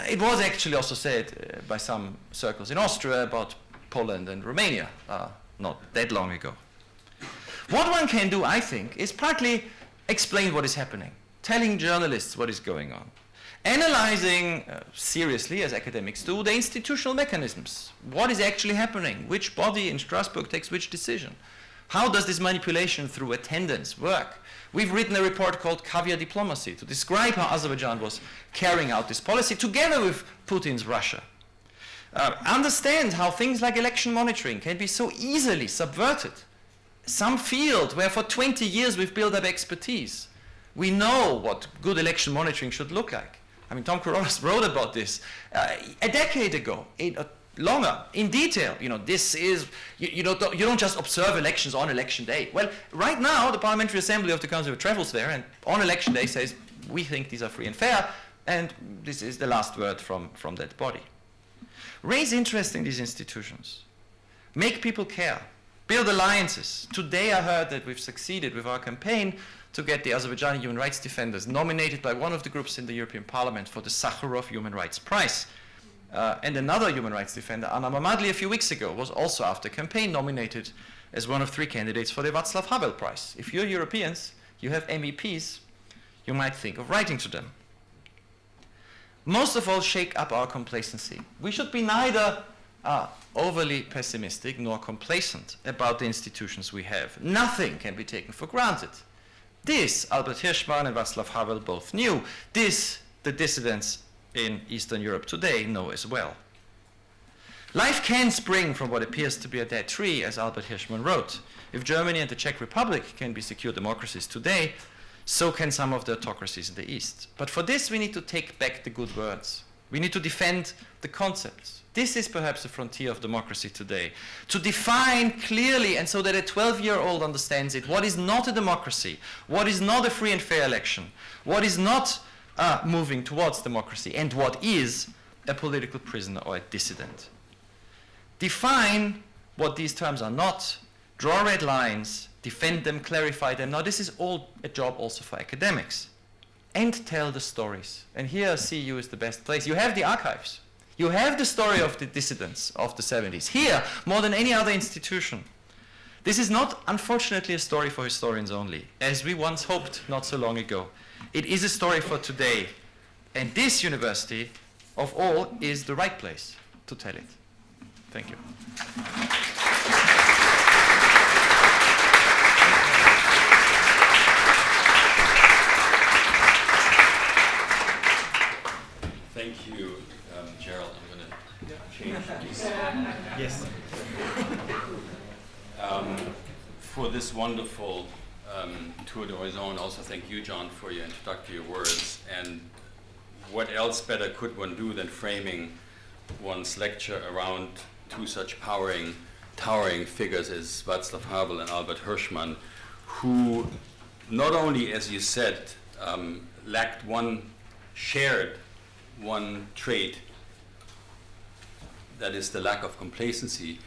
It was actually also said by some circles in Austria about Poland and Romania, not that long ago. What one can do, I think, is partly explain what is happening, telling journalists what is going on, analyzing seriously, as academics do, the institutional mechanisms. What is actually happening? Which body in Strasbourg takes which decision? How does this manipulation through attendance work? We've written a report called Caviar Diplomacy to describe how Azerbaijan was carrying out this policy together with Putin's Russia. Understand how things like election monitoring can be so easily subverted. Some field where for 20 years we've built up expertise. We know what good election monitoring should look like. I mean, Tom Kourouras wrote about this a decade ago, longer, in detail. You know, this is, you don't just observe elections on election day. Well, right now, the Parliamentary Assembly of the Council travels there and on election day says, we think these are free and fair, and this is the last word from that body. Raise interest in these institutions. Make people care. Build alliances. Today I heard that we've succeeded with our campaign to get the Azerbaijani human rights defenders nominated by one of the groups in the European Parliament for the Sakharov Human Rights Prize. And another human rights defender, Anna Mamadli, a few weeks ago, was also after campaign nominated as one of 3 candidates for the Václav Havel Prize. If you're Europeans, you have MEPs, you might think of writing to them. Most of all, shake up our complacency. We should be neither overly pessimistic nor complacent about the institutions we have. Nothing can be taken for granted. This, Albert Hirschman and Václav Havel both knew. This, the dissidents in Eastern Europe today know as well. Life can spring from what appears to be a dead tree, as Albert Hirschman wrote. If Germany and the Czech Republic can be secure democracies today, so can some of the autocracies in the East. But for this, we need to take back the good words. We need to defend the concepts. This is perhaps the frontier of democracy today. To define clearly, and so that a 12-year-old understands it, what is not a democracy, what is not a free and fair election, what is not moving towards democracy, and what is a political prisoner or a dissident. Define what these terms are not, draw red lines, defend them, clarify them. Now this is all a job also for academics. And tell the stories. And here CEU is the best place. You have the archives. You have the story of the dissidents of the 70s. Here, more than any other institution. This is not, unfortunately, a story for historians only, as we once hoped not so long ago. It is a story for today. And this university, of all, is the right place to tell it. Thank you. Thank you, Gerald. I'm going to change these. Yes. For this wonderful tour d'horizon, also thank you, John, for your introductory words. And what else better could one do than framing one's lecture around 2 such towering figures as Václav Havel and Albert Hirschman, who not only, as you said, lacked one trait that is the lack of complacency.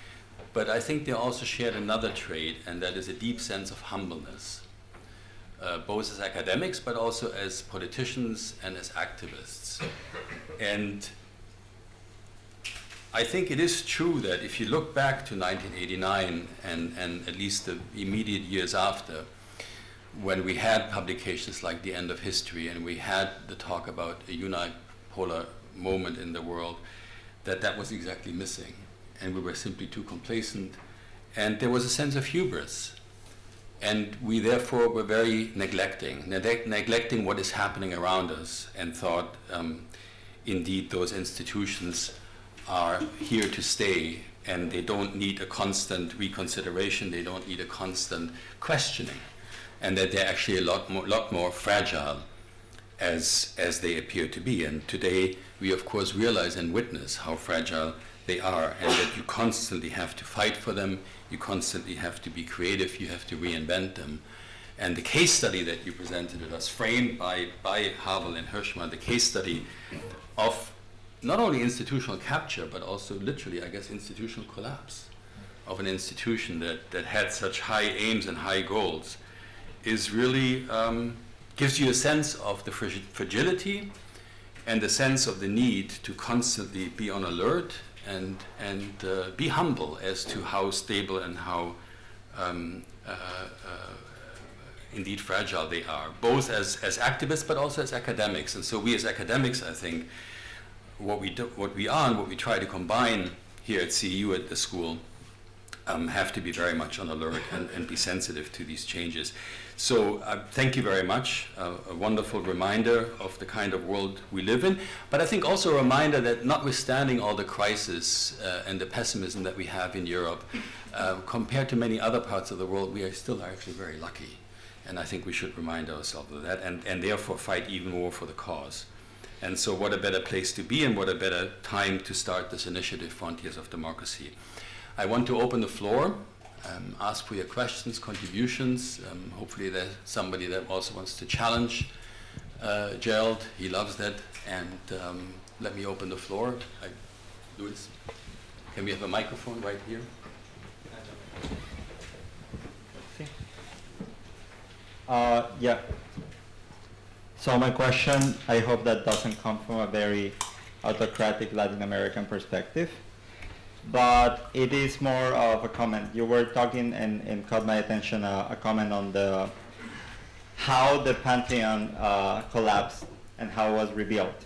But I think they also shared another trait, and that is a deep sense of humbleness, both as academics, but also as politicians and as activists. And I think it is true that if you look back to 1989 and at least the immediate years after, when we had publications like The End of History and we had the talk about a unipolar moment in the world, that was exactly missing. And we were simply too complacent. And there was a sense of hubris. And we therefore were very neglecting what is happening around us, and thought, indeed, those institutions are here to stay, and they don't need a constant reconsideration, they don't need a constant questioning, and that they're actually a lot more fragile as they appear to be. And today we of course realize and witness how fragile they are, and that you constantly have to fight for them, you constantly have to be creative, you have to reinvent them. And the case study that you presented to us, framed by Havel and Hirschman, the case study of not only institutional capture, but also literally, I guess, institutional collapse of an institution that had such high aims and high goals, is really, gives you a sense of the fragility and the sense of the need to constantly be on alert and be humble as to how stable and how indeed fragile they are, both as activists but also as academics. And so we as academics, I think, what we are and what we try to combine here at CEU at the school have to be very much on alert and be sensitive to these changes. So thank you very much. A wonderful reminder of the kind of world we live in, but I think also a reminder that notwithstanding all the crisis and the pessimism that we have in Europe, compared to many other parts of the world, we are still actually very lucky. And I think we should remind ourselves of that, and therefore fight even more for the cause. And so what a better place to be, and what a better time to start this initiative, Frontiers of Democracy. I want to open the floor, ask for your questions, contributions. Hopefully there's somebody that also wants to challenge Gerald. He loves that. And let me open the floor. Louis, can we have a microphone right here? Yeah. So my question, I hope that doesn't come from a very autocratic Latin American perspective, but it is more of a comment. You were talking and caught my attention, a comment on how the Pantheon collapsed and how it was rebuilt.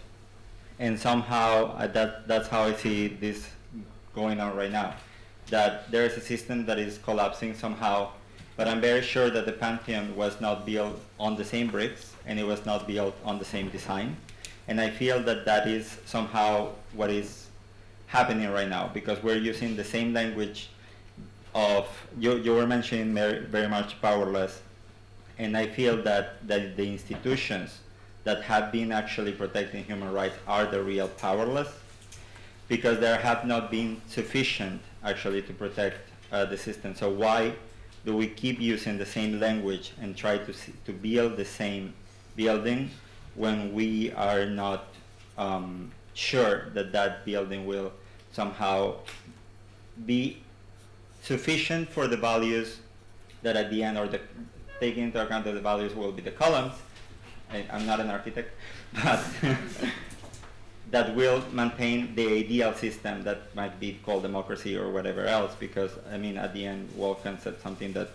And somehow that's how I see this going on right now, that there is a system that is collapsing somehow, but I'm very sure that the Pantheon was not built on the same bricks, and it was not built on the same design. And I feel that that is somehow what is happening right now, because we're using the same language of, you were mentioning very much powerless, and I feel that the institutions that have been actually protecting human rights are the real powerless, because there have not been sufficient actually to protect the system. So why do we keep using the same language and try to build the same building when we are not sure that that building will somehow be sufficient for the values that at the end, or taking into account that the values will be the columns. I'm not an architect, but that will maintain the ideal system that might be called democracy or whatever else, because I mean at the end Wolfgang said something that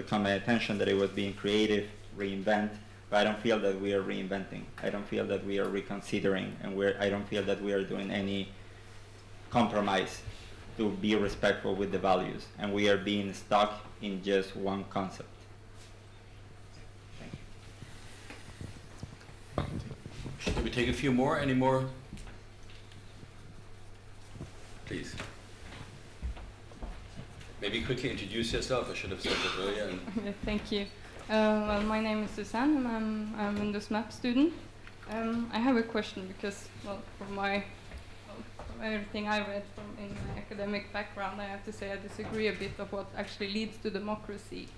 caught my attention, that it was being creative, reinvent, but I don't feel that we are reinventing. I don't feel that we are reconsidering, and I don't feel that we are doing any compromise to be respectful with the values, and we are being stuck in just one concept. Thank you. Should we take a few more? Any more? Please. Maybe quickly introduce yourself. I should have said that earlier. Thank you. Well, my name is Susanne, and I'm a Windows Map student. I have a question because, well, from everything I read in my academic background, I have to say I disagree a bit of what actually leads to democracy.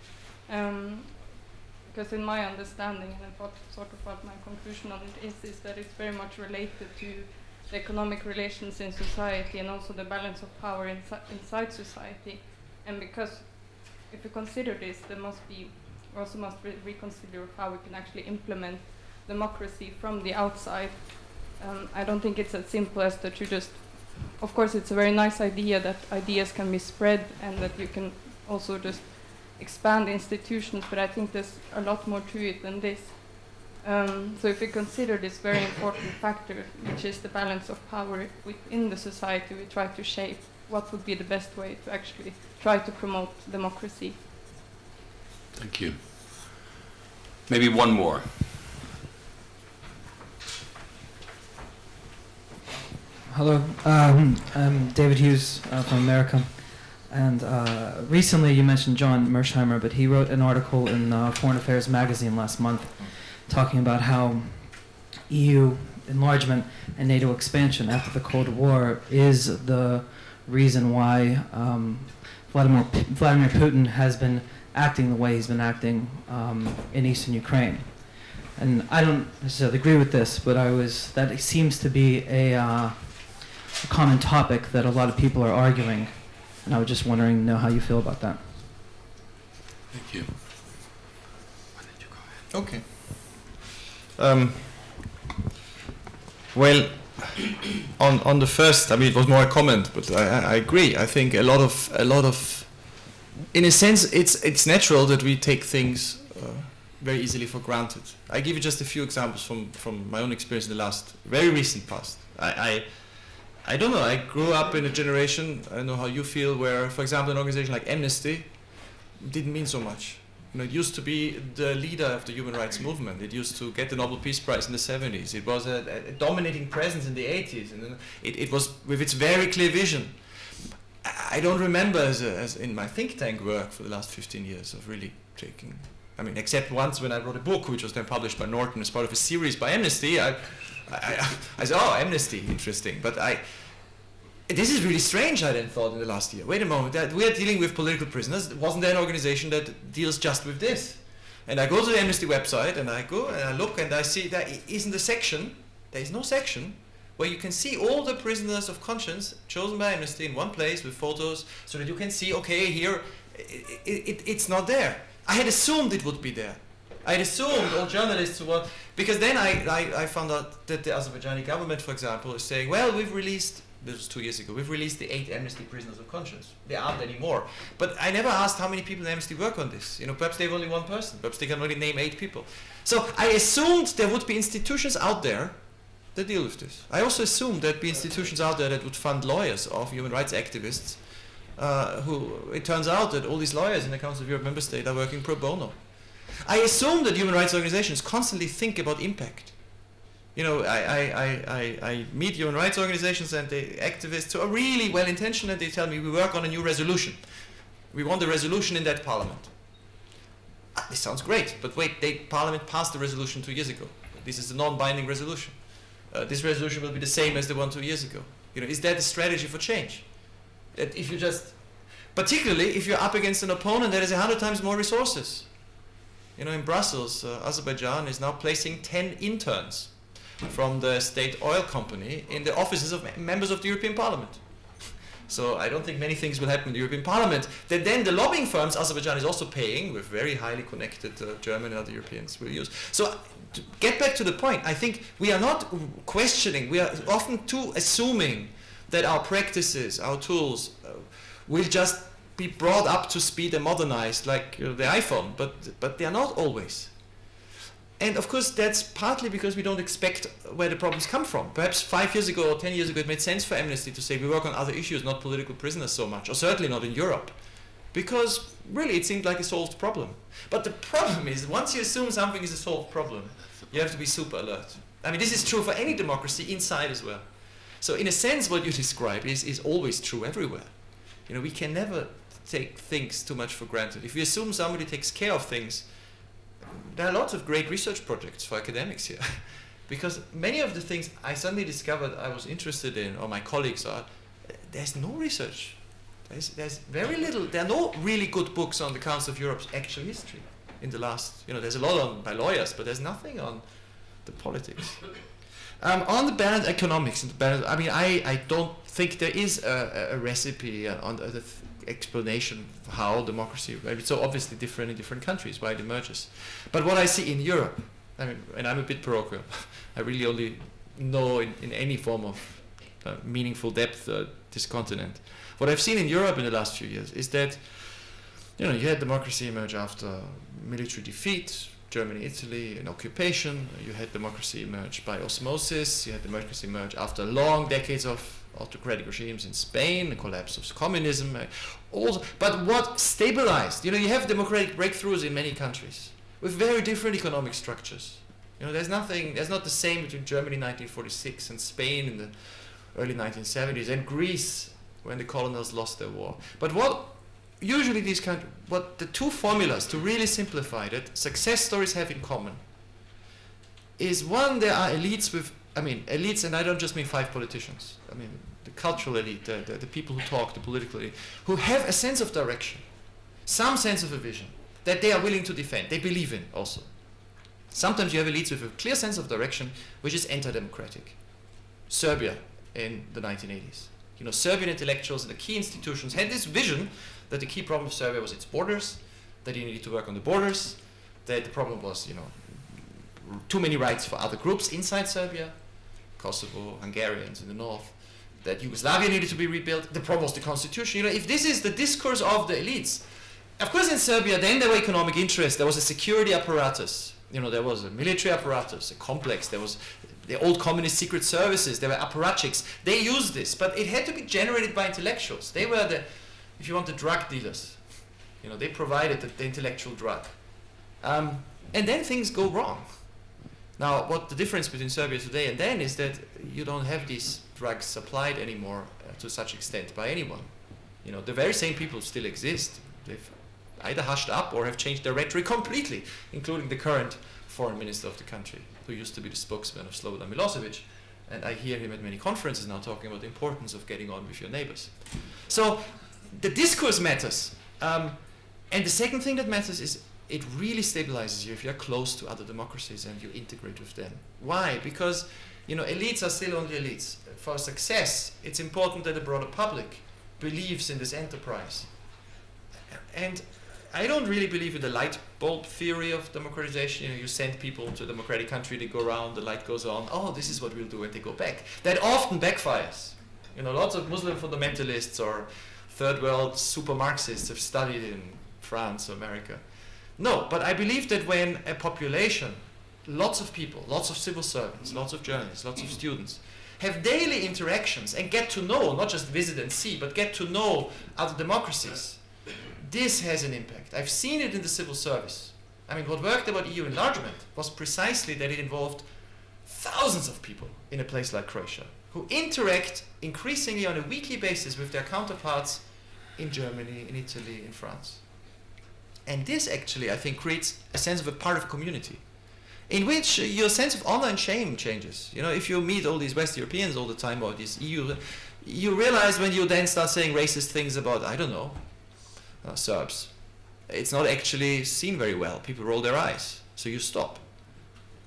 Because in my understanding, and what my conclusion on it is that it's very much related to the economic relations in society and also the balance of power inside society. And because if we consider this, there must be also must reconsider how we can actually implement democracy from the outside. I don't think it's as simple as that you just, of course it's a very nice idea that ideas can be spread and that you can also just expand institutions, but I think there's a lot more to it than this. So if we consider this very important factor, which is the balance of power within the society we try to shape, what would be the best way to actually try to promote democracy? Thank you. Maybe one more. Hello, I'm David Hughes from America, and recently you mentioned John Mersheimer, but he wrote an article in Foreign Affairs magazine last month talking about how EU enlargement and NATO expansion after the Cold War is the reason why Vladimir Putin has been acting the way he's been acting in eastern Ukraine. And I don't necessarily agree with this, but that seems to be a common topic that a lot of people are arguing, and I was just wondering how you feel about that. Thank you. Why don't you go ahead? Okay. Well, on the first, I mean, it was more a comment, but I agree. I think a lot of, in a sense, it's natural that we take things very easily for granted. I give you just a few examples from my own experience in the last, very recent past. I don't know, I grew up in a generation, I don't know how you feel, where, for example, an organization like Amnesty didn't mean so much. You know, it used to be the leader of the human rights movement. It used to get the Nobel Peace Prize in the 70s. It was a dominating presence in the 80s. And it was with its very clear vision. I don't remember as in my think tank work for the last 15 years of really taking, I mean, except once when I wrote a book, which was then published by Norton as part of a series by Amnesty, I said, oh, Amnesty, interesting. But this is really strange, I then thought in the last year. Wait a moment, that we are dealing with political prisoners. Wasn't there an organization that deals just with this? And I go to the Amnesty website and I go and I look and I see there isn't a section, there is no section where you can see all the prisoners of conscience chosen by Amnesty in one place with photos so that you can see, okay, here, it's not there. I had assumed it would be there. I had assumed all journalists would, because then I found out that the Azerbaijani government, for example, is saying, well, we've released, this was 2 years ago, we've released the 8 Amnesty prisoners of conscience. There aren't any more. But I never asked how many people in Amnesty work on this. You know, perhaps they have only one person. Perhaps they can only name 8 people. So I assumed there would be institutions out there that deal with this. I also assumed there'd be institutions out there that would fund lawyers of human rights activists who, it turns out that all these lawyers in the Council of Europe member states are working pro bono. I assume that human rights organizations constantly think about impact. You know, I meet human rights organizations and the activists who are really well-intentioned and they tell me we work on a new resolution. We want a resolution in that parliament. This sounds great, but wait, parliament passed the resolution 2 years ago. This is a non-binding resolution. This resolution will be the same as the one 2 years ago. You know, is that a strategy for change? That if you just, particularly if you're up against an opponent that has 100 times more resources. You know, in Brussels, Azerbaijan is now placing 10 interns from the state oil company in the offices of members of the European Parliament. So I don't think many things will happen in the European Parliament that then the lobbying firms Azerbaijan is also paying with very highly connected German and other Europeans will use. So to get back to the point, I think we are not questioning, we are often too assuming that our practices, our tools will just be brought up to speed and modernized like the iPhone, but they are not always. And of course, that's partly because we don't expect where the problems come from. Perhaps 5 years ago or 10 years ago, it made sense for Amnesty to say we work on other issues, not political prisoners so much, or certainly not in Europe. Because really, it seemed like a solved problem. But the problem is, once you assume something is a solved problem, you have to be super alert. I mean, this is true for any democracy inside as well. So in a sense, what you describe is always true everywhere. You know, we can never take things too much for granted. If we assume somebody takes care of things, there are lots of great research projects for academics here. Because many of the things I suddenly discovered I was interested in, or my colleagues are, there's no research. There's very little, there are no really good books on the Council of Europe's actual history in the last, you know, there's a lot on by lawyers, but there's nothing on the politics. On the balance economics, and the balance, I mean, I don't think there is a recipe on the explanation of how democracy, it's so obviously different in different countries, why it emerges. But what I see in Europe, I mean, and I'm a bit parochial, I really only know in any form of meaningful depth this continent. What I've seen in Europe in the last few years is that, you know, you had democracy emerge after military defeat, Germany, Italy, an occupation. You had democracy emerge by osmosis. You had democracy emerge after long decades of autocratic regimes in Spain, the collapse of communism. Also, but what stabilized? You know, you have democratic breakthroughs in many countries with very different economic structures. You know, there's not the same between Germany in 1946 and Spain in the early 1970s and Greece when the colonials lost their war. But what usually what the two formulas to really simplify that success stories have in common is, one, there are elites with, I mean, elites, and I don't just mean 5 politicians. I mean, the cultural elite, the people who talk, the political elite, who have a sense of direction, some sense of a vision that they are willing to defend, they believe in also. Sometimes you have elites with a clear sense of direction, which is anti-democratic. Serbia in the 1980s. You know, Serbian intellectuals and the key institutions had this vision that the key problem of Serbia was its borders, that you needed to work on the borders, that the problem was, you know, too many rights for other groups inside Serbia, Kosovo, Hungarians in the north, that Yugoslavia needed to be rebuilt. The problem was the constitution. You know, if this is the discourse of the elites, of course in Serbia then there were economic interests, there was a security apparatus, you know, there was a military apparatus, a complex, there was the old communist secret services, there were apparatchiks. They used this, but it had to be generated by intellectuals. They were the, if you want, the drug dealers. You know, they provided the intellectual drug. And then things go wrong. Now, what the difference between Serbia today and then is that you don't have these drugs supplied anymore to such extent by anyone. You know, the very same people still exist. They've either hushed up or have changed their rhetoric completely, including the current foreign minister of the country, who used to be the spokesman of Slobodan Milosevic. And I hear him at many conferences now talking about the importance of getting on with your neighbors. So the discourse matters. And the second thing that matters is it really stabilizes you if you're close to other democracies and you integrate with them. Why? Because, you know, elites are still only elites. For success, it's important that the broader public believes in this enterprise. And I don't really believe in the light bulb theory of democratization. You know, you send people to a democratic country, they go around, the light goes on, oh, this is what we'll do, and they go back. That often backfires. You know, lots of Muslim fundamentalists or third world super Marxists have studied in France or America. No, but I believe that when a population, lots of people, lots of civil servants, lots of journalists, lots of students, have daily interactions and get to know, not just visit and see, but get to know other democracies, this has an impact. I've seen it in the civil service. I mean, what worked about EU enlargement was precisely that it involved thousands of people in a place like Croatia who interact increasingly on a weekly basis with their counterparts in Germany, in Italy, in France. And this actually, I think, creates a sense of a part of community in which your sense of honor and shame changes. You know, if you meet all these West Europeans all the time or these EU, you realize when you then start saying racist things about, I don't know, Serbs, it's not actually seen very well. People roll their eyes, so you stop.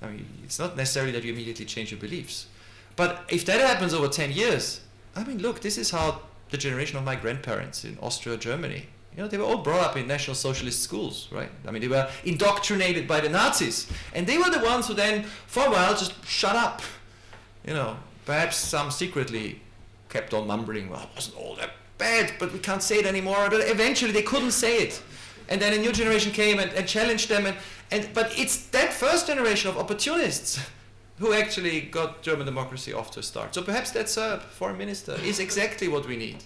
I mean, it's not necessarily that you immediately change your beliefs. But if that happens over 10 years, I mean, look, this is how the generation of my grandparents in Austria, Germany, you know, they were all brought up in National Socialist schools, right? I mean, they were indoctrinated by the Nazis. And they were the ones who then, for a while, just shut up. You know, perhaps some secretly kept on mumbling, well, it wasn't all that bad, but we can't say it anymore. But eventually they couldn't say it. And then a new generation came and challenged them. But it's that first generation of opportunists who actually got German democracy off to a start. So perhaps that Serb foreign minister is exactly what we need.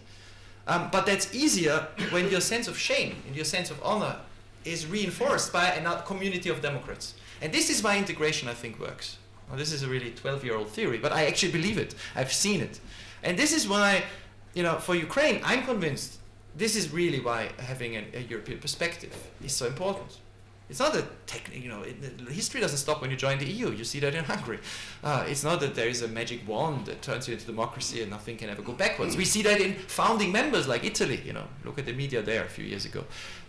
But that's easier when your sense of shame and your sense of honor is reinforced by a community of Democrats. And this is why integration, I think, works. Well, this is a really 12-year-old theory, but I actually believe it. I've seen it. And this is why, you know, for Ukraine, I'm convinced this is really why having a European perspective is so important. It's not that history doesn't stop when you join the EU. You see that in Hungary. It's not that there is a magic wand that turns you into democracy and nothing can ever go backwards. We see that in founding members like Italy. You know, look at the media there a few years ago.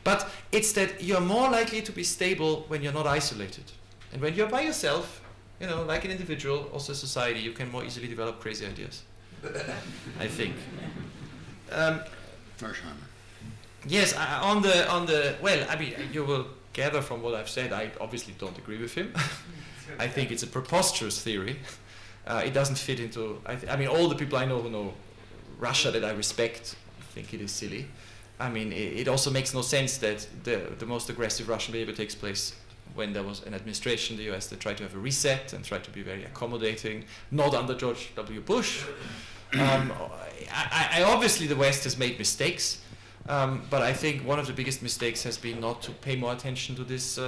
But it's that you're more likely to be stable when you're not isolated. And when you're by yourself, You know, like an individual, also a society, you can more easily develop crazy ideas. I think. Mersheimer. Yes, well, I mean, you will gather from what I've said, I obviously don't agree with him. I think it's a preposterous theory. It doesn't fit into, I mean, all the people I know who know Russia that I respect think it is silly. I mean, it also makes no sense that the most aggressive Russian behavior takes place when there was an administration in the US that tried to have a reset and tried to be very accommodating, not under George W. Bush. I obviously the West has made mistakes, but I think one of the biggest mistakes has been not to pay more attention to this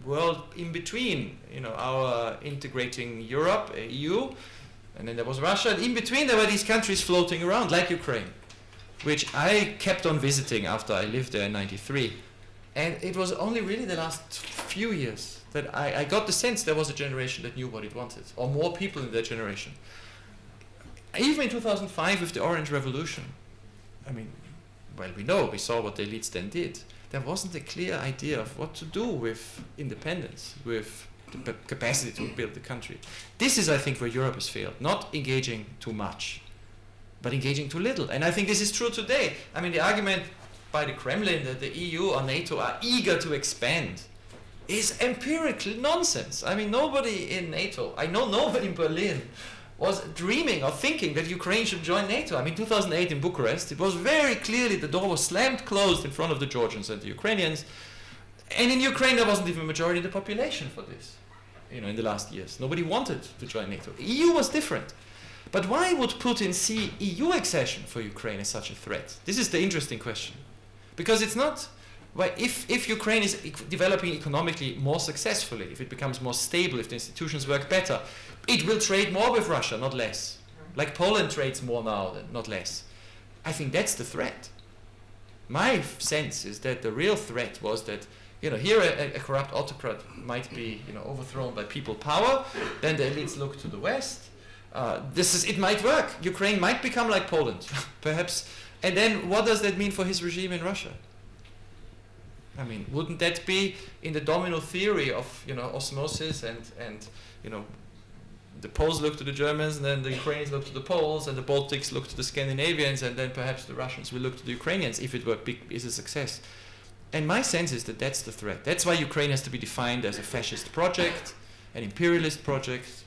world in between, you know, our integrating Europe, EU, and then there was Russia, and in between there were these countries floating around, like Ukraine, which I kept on visiting after I lived there in '93. And it was only really the last few years that I got the sense there was a generation that knew what it wanted, or more people in that generation. Even in 2005 with the Orange Revolution, I mean, well, we saw what the elites then did. There wasn't a clear idea of what to do with independence, with the capacity to build the country. This is, I think, where Europe has failed, not engaging too much, but engaging too little. And I think this is true today. I mean, the argument by the Kremlin that the EU or NATO are eager to expand is empirical nonsense. I mean, nobody in NATO, I know nobody in Berlin was dreaming or thinking that Ukraine should join NATO. I mean, 2008 in Bucharest, it was very clearly the door was slammed closed in front of the Georgians and the Ukrainians. And in Ukraine, there wasn't even a majority of the population for this, you know, in the last years. Nobody wanted to join NATO. EU was different. But why would Putin see EU accession for Ukraine as such a threat? This is the interesting question. Because it's not, well, if Ukraine is developing economically more successfully, if it becomes more stable, if the institutions work better, it will trade more with Russia, not less. Like Poland trades more now, not less. I think that's the threat. My sense is that the real threat was that, you know, here a corrupt autocrat might be, you know, overthrown by people power, then the elites look to the West. It might work. Ukraine might become like Poland, perhaps. And then what does that mean for his regime in Russia? I mean, wouldn't that be in the domino theory of, you know, osmosis and you know, the Poles look to the Germans, and then the Ukrainians look to the Poles, and the Baltics look to the Scandinavians, and then perhaps the Russians will look to the Ukrainians if it were is a success. And my sense is that that's the threat. That's why Ukraine has to be defined as a fascist project, an imperialist project,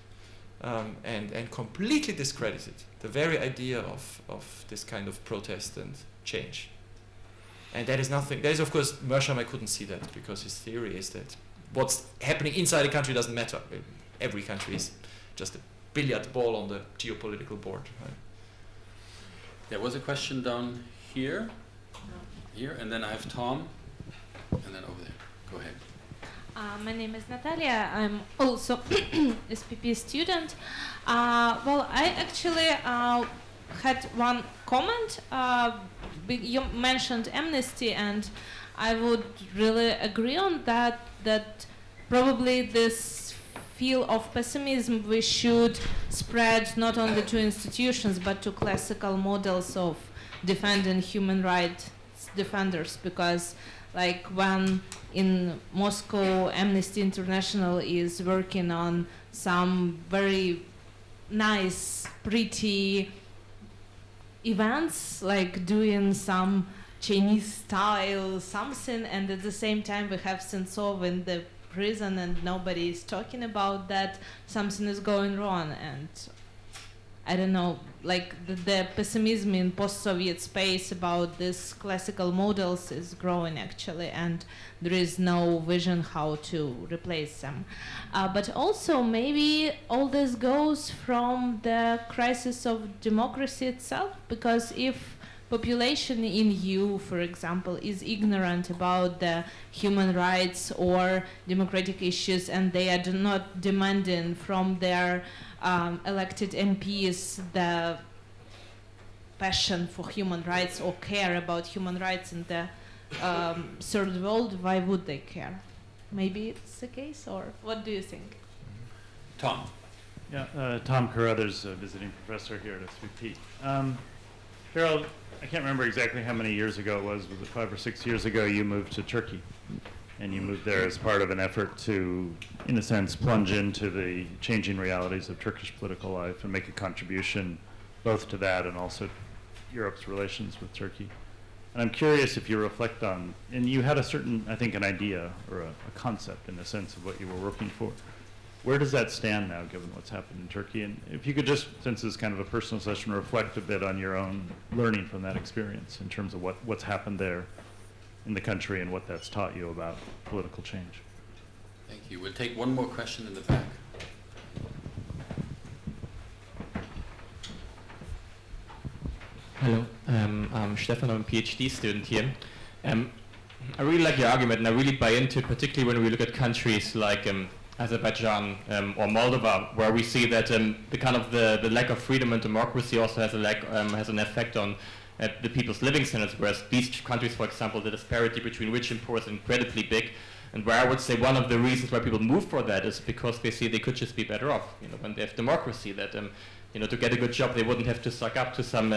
and completely discredited the very idea of this kind of protest and change. And that is nothing. That is, of course, Mersheimer couldn't see that because his theory is that what's happening inside a country doesn't matter. Every country is just a billiard ball on the geopolitical board. Right? There was a question down here, and then I have Tom, and then over there. Go ahead. My name is Natalia. I'm also SPP student. Well, I actually had one comment. You mentioned amnesty, and I would really agree on that, that probably this feel of pessimism we should spread not only to institutions but to classical models of defending human rights defenders, because like when in Moscow Amnesty International is working on some very nice, pretty events, like doing some Chinese style something, and at the same time we have Sentsov in the prison and nobody is talking about that, something is going wrong. And I don't know, like the pessimism in post-Soviet space about these classical models is growing actually, and there is no vision how to replace them. But also maybe all this goes from the crisis of democracy itself, because if population in EU, for example, is ignorant about the human rights or democratic issues, and they are not demanding from their elected MPs the passion for human rights or care about human rights in the third world, why would they care? Maybe it's the case, or what do you think? Tom. Yeah, Tom Carruthers, a visiting professor here at SVP. Gerald, I can't remember exactly how many years ago it was it 5 or 6 years ago you moved to Turkey? and you moved there as part of an effort to, in a sense, plunge into the changing realities of Turkish political life and make a contribution both to that and also Europe's relations with Turkey. And I'm curious if you reflect on, and you had a certain, I think, an idea or a concept in a sense of what you were working for. Where does that stand now, given what's happened in Turkey? And if you could just, since it's kind of a personal session, reflect a bit on your own learning from that experience in terms of what's happened there in the country and what that's taught you about political change. Thank you. We'll take one more question in the back. Hello, I'm Stefan. I'm a PhD student here. I really like your argument, and I really buy into it, particularly when we look at countries like Azerbaijan or Moldova, where we see that the lack of freedom and democracy also has an effect on the people's living standards. Whereas these countries, for example, the disparity between rich and poor is incredibly big, and where I would say one of the reasons why people move for that is because they see they could just be better off, when they have democracy. That to get a good job, they wouldn't have to suck up to some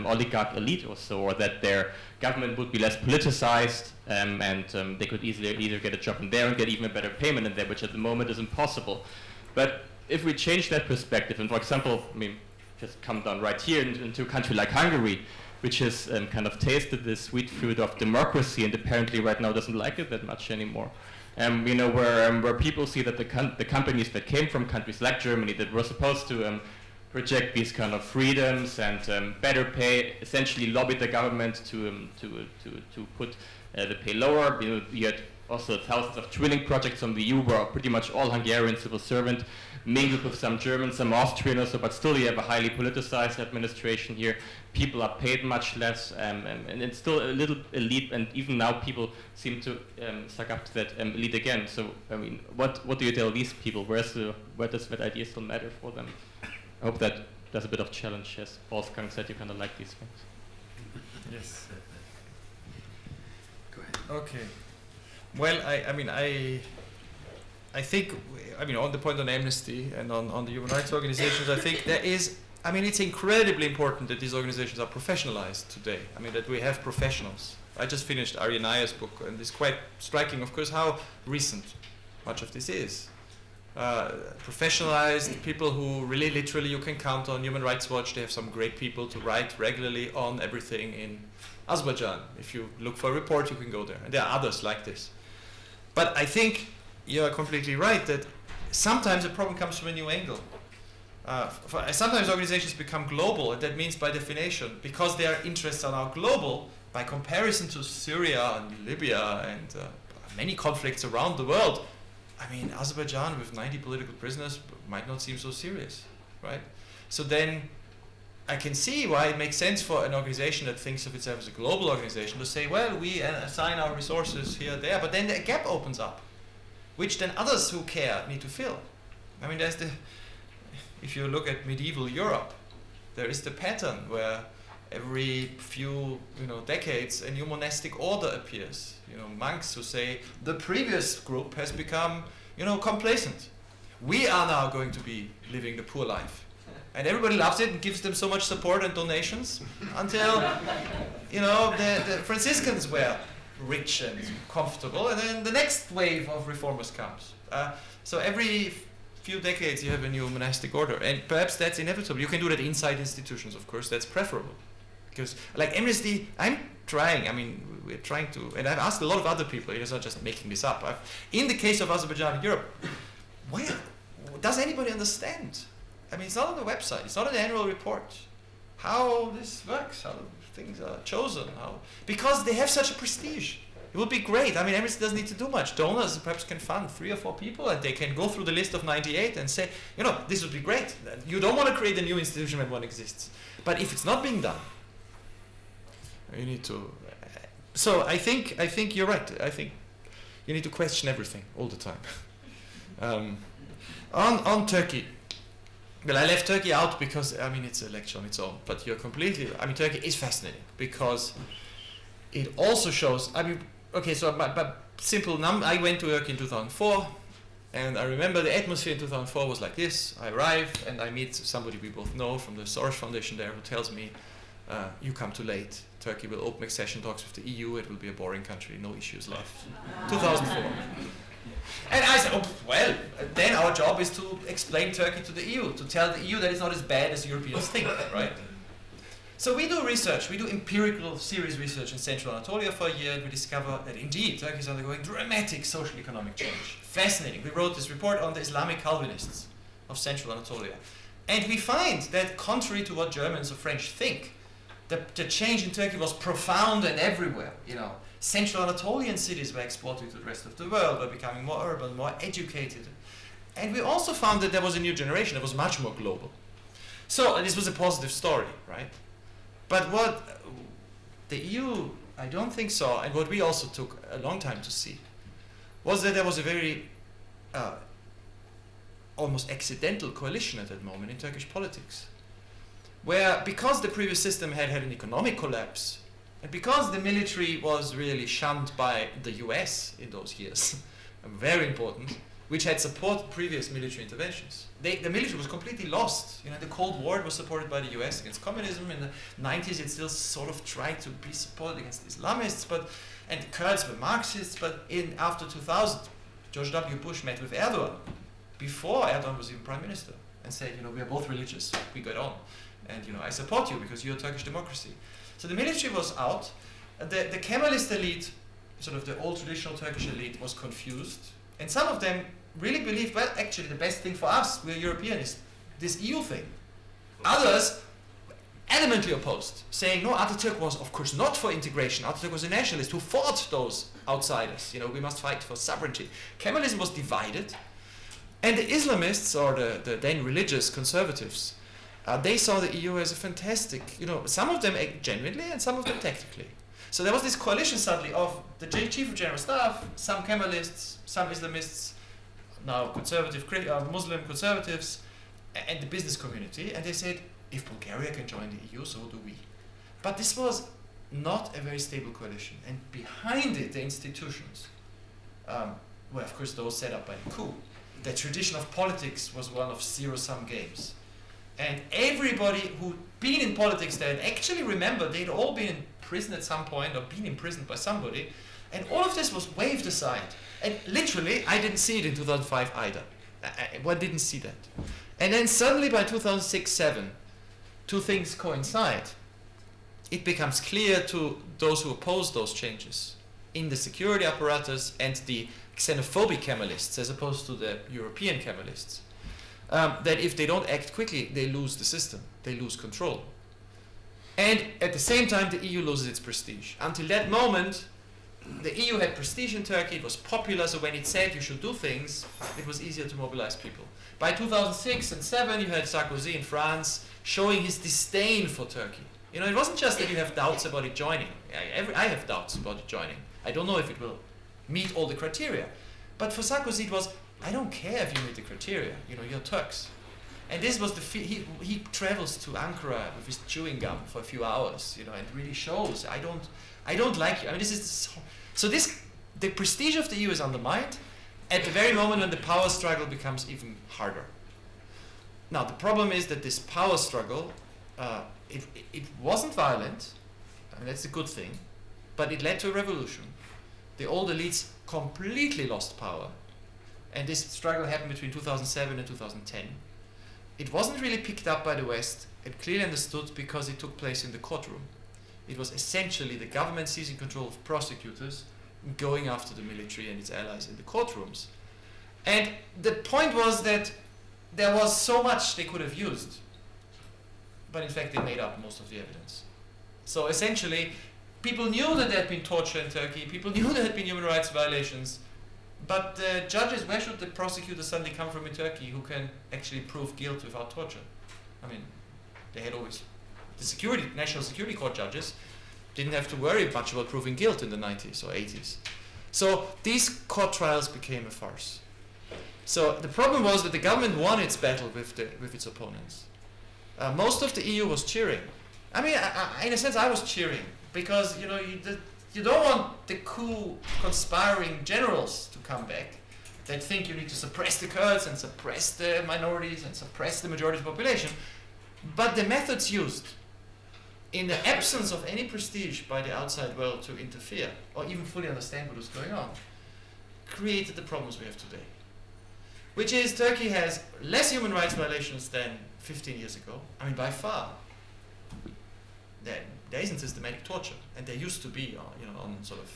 oligarch elite or so, or that their government would be less politicized, and they could easily either get a job in there and get even a better payment in there, which at the moment is impossible. But if we change that perspective, and for example, just come down right here into a country like Hungary, which has kind of tasted the sweet fruit of democracy and apparently right now doesn't like it that much anymore. Where people see that the companies that came from countries like Germany that were supposed to project these kind of freedoms and better pay, essentially lobbied the government to put the pay lower. You had also thousands of drilling projects from the EU where pretty much all Hungarian civil servant mingled with some German, some Austrian also, but still you have a highly politicized administration here. People are paid much less, and it's still a little elite, and even now people seem to suck up to that elite again. So, what do you tell these people? Where does that idea still matter for them? I hope that there's a bit of challenge, as Wolfgang said, you kind of like these things. Yes. Go ahead. Okay. Well, I think, on the point on amnesty and on the human rights organizations, I think there is, it's incredibly important that these organizations are professionalized today. That we have professionals. I just finished Arya Naya's book, and it's quite striking, of course, how recent much of this is. Professionalized people who really literally you can count on. Human Rights Watch, they have some great people to write regularly on everything in Azerbaijan. If you look for a report, you can go there. And there are others like this. But I think you are completely right that sometimes the problem comes from a new angle. Sometimes organizations become global, and that means by definition, because their interests are now global, by comparison to Syria and Libya and many conflicts around the world, Azerbaijan with 90 political prisoners might not seem so serious, right? So then I can see why it makes sense for an organization that thinks of itself as a global organization to say, well, we assign our resources here, there, but then the gap opens up, which then others who care need to fill. If you look at medieval Europe, there is the pattern where every few decades a new monastic order appears. Monks who say the previous group has become complacent. We are now going to be living the poor life, and everybody loves it and gives them so much support and donations until the Franciscans were rich and comfortable, and then the next wave of reformers comes. So every few decades you have a new monastic order, and perhaps that's inevitable. You can do that inside institutions, of course. That's preferable. Because, like Amnesty, we're trying to, and I've asked a lot of other people, it's not just making this up. In the case of Azerbaijan and Europe, does anybody understand? It's not on the website, it's not in the annual report, how this works, how things are chosen, because they have such a prestige. It would be great. Amnesty doesn't need to do much. Donors perhaps can fund 3 or 4 people, and they can go through the list of 98 and say, this would be great. You don't want to create a new institution when one exists. But if it's not being done, you need to. So I think you're right. I think you need to question everything all the time. On Turkey, well, I left Turkey out because it's a lecture on its own. But you're completely. Turkey is fascinating because it also shows. But simple I went to Turkey in 2004, and I remember the atmosphere in 2004 was like this. I arrive and I meet somebody we both know from the Soros Foundation there who tells me, "You come too late. Turkey will open accession talks with the EU, it will be a boring country, no issues left. 2004. And I said, oh, well, then our job is to explain Turkey to the EU, to tell the EU that it's not as bad as Europeans think, right? So we do research, we do empirical serious research in Central Anatolia for a year, and we discover that indeed Turkey is undergoing dramatic social economic change. Fascinating. We wrote this report on the Islamic Calvinists of Central Anatolia. And we find that contrary to what Germans or French think, the change in Turkey was profound and everywhere. You know, Central Anatolian cities were exporting to the rest of the world, were becoming more urban, more educated. And we also found that there was a new generation that was much more global. So this was a positive story, right? But what the EU, I don't think saw, and what we also took a long time to see, was that there was a very almost accidental coalition at that moment in Turkish politics, where because the previous system had had an economic collapse, and because the military was really shunned by the US in those years, very important, which had supported previous military interventions. The military was completely lost. You know, the Cold War was supported by the US against communism. In the 90s, it still sort of tried to be supported against the Islamists, and the Kurds were Marxists. But after 2000, George W. Bush met with Erdogan, before Erdogan was even prime minister, and said, you know, we are both religious, we got on, and you know, I support you because you're a Turkish democracy. So the military was out. The Kemalist elite, sort of the old traditional Turkish elite, was confused, and some of them really believed, well, actually the best thing for us, we're European, is this EU thing. Others adamantly opposed, saying, no, Ataturk was of course not for integration. Ataturk was a nationalist who fought those outsiders. You know, we must fight for sovereignty. Kemalism was divided, and the Islamists, or the then religious conservatives, they saw the EU as a fantastic, you know, some of them genuinely and some of them tactically. So there was this coalition suddenly of the chief of general staff, some Kemalists, some Islamists, now conservative, Muslim conservatives, and the business community, and they said, if Bulgaria can join the EU, so do we. But this was not a very stable coalition, and behind it, the institutions were, of course, those set up by the coup. The tradition of politics was one of zero-sum games. And everybody who'd been in politics then actually remembered they'd all been in prison at some point, or been imprisoned by somebody, and all of this was waved aside. And literally, I didn't see it in 2005 either. One didn't see that. And then suddenly by 2006-07, two things coincide. It becomes clear to those who oppose those changes in the security apparatus and the xenophobic Kemalists, as opposed to the European Kemalists, that if they don't act quickly, they lose the system, they lose control. And at the same time, the EU loses its prestige. Until that moment, the EU had prestige in Turkey, it was popular, so when it said you should do things, it was easier to mobilize people. By 2006 and 2007, you had Sarkozy in France showing his disdain for Turkey. You know, it wasn't just that you have doubts about it joining. I have doubts about it joining. I don't know if it will meet all the criteria. But for Sarkozy, it was, I don't care if you meet the criteria. You know, you're Turks. And this was he travels to Ankara with his chewing gum for a few hours, you know, and really shows, I don't like you. I mean, this is the prestige of the EU is undermined at the very moment when the power struggle becomes even harder. Now, the problem is that this power struggle, it wasn't violent. I mean, that's a good thing, but it led to a revolution. The old elites completely lost power, and this struggle happened between 2007 and 2010. It wasn't really picked up by the West and clearly understood because it took place in the courtroom. It was essentially the government seizing control of prosecutors, going after the military and its allies in the courtrooms. And the point was that there was so much they could have used, but in fact they made up most of the evidence. So essentially, people knew that there had been torture in Turkey, people knew there had been human rights violations, but the judges, where should the prosecutors suddenly come from in Turkey who can actually prove guilt without torture? I mean, they had always, the National Security Court judges didn't have to worry much about proving guilt in the 90s or 80s. So these court trials became a farce. So the problem was that the government won its battle with its opponents. Most of the EU was cheering. I mean, in a sense, I was cheering because, you know, you don't want the coup conspiring generals to come back that think you need to suppress the Kurds and suppress the minorities and suppress the majority of the population. But the methods used in the absence of any prestige by the outside world to interfere or even fully understand what was going on, created the problems we have today. Which is, Turkey has less human rights violations than 15 years ago. I mean, by far. There isn't systematic torture, and there used to be, on sort of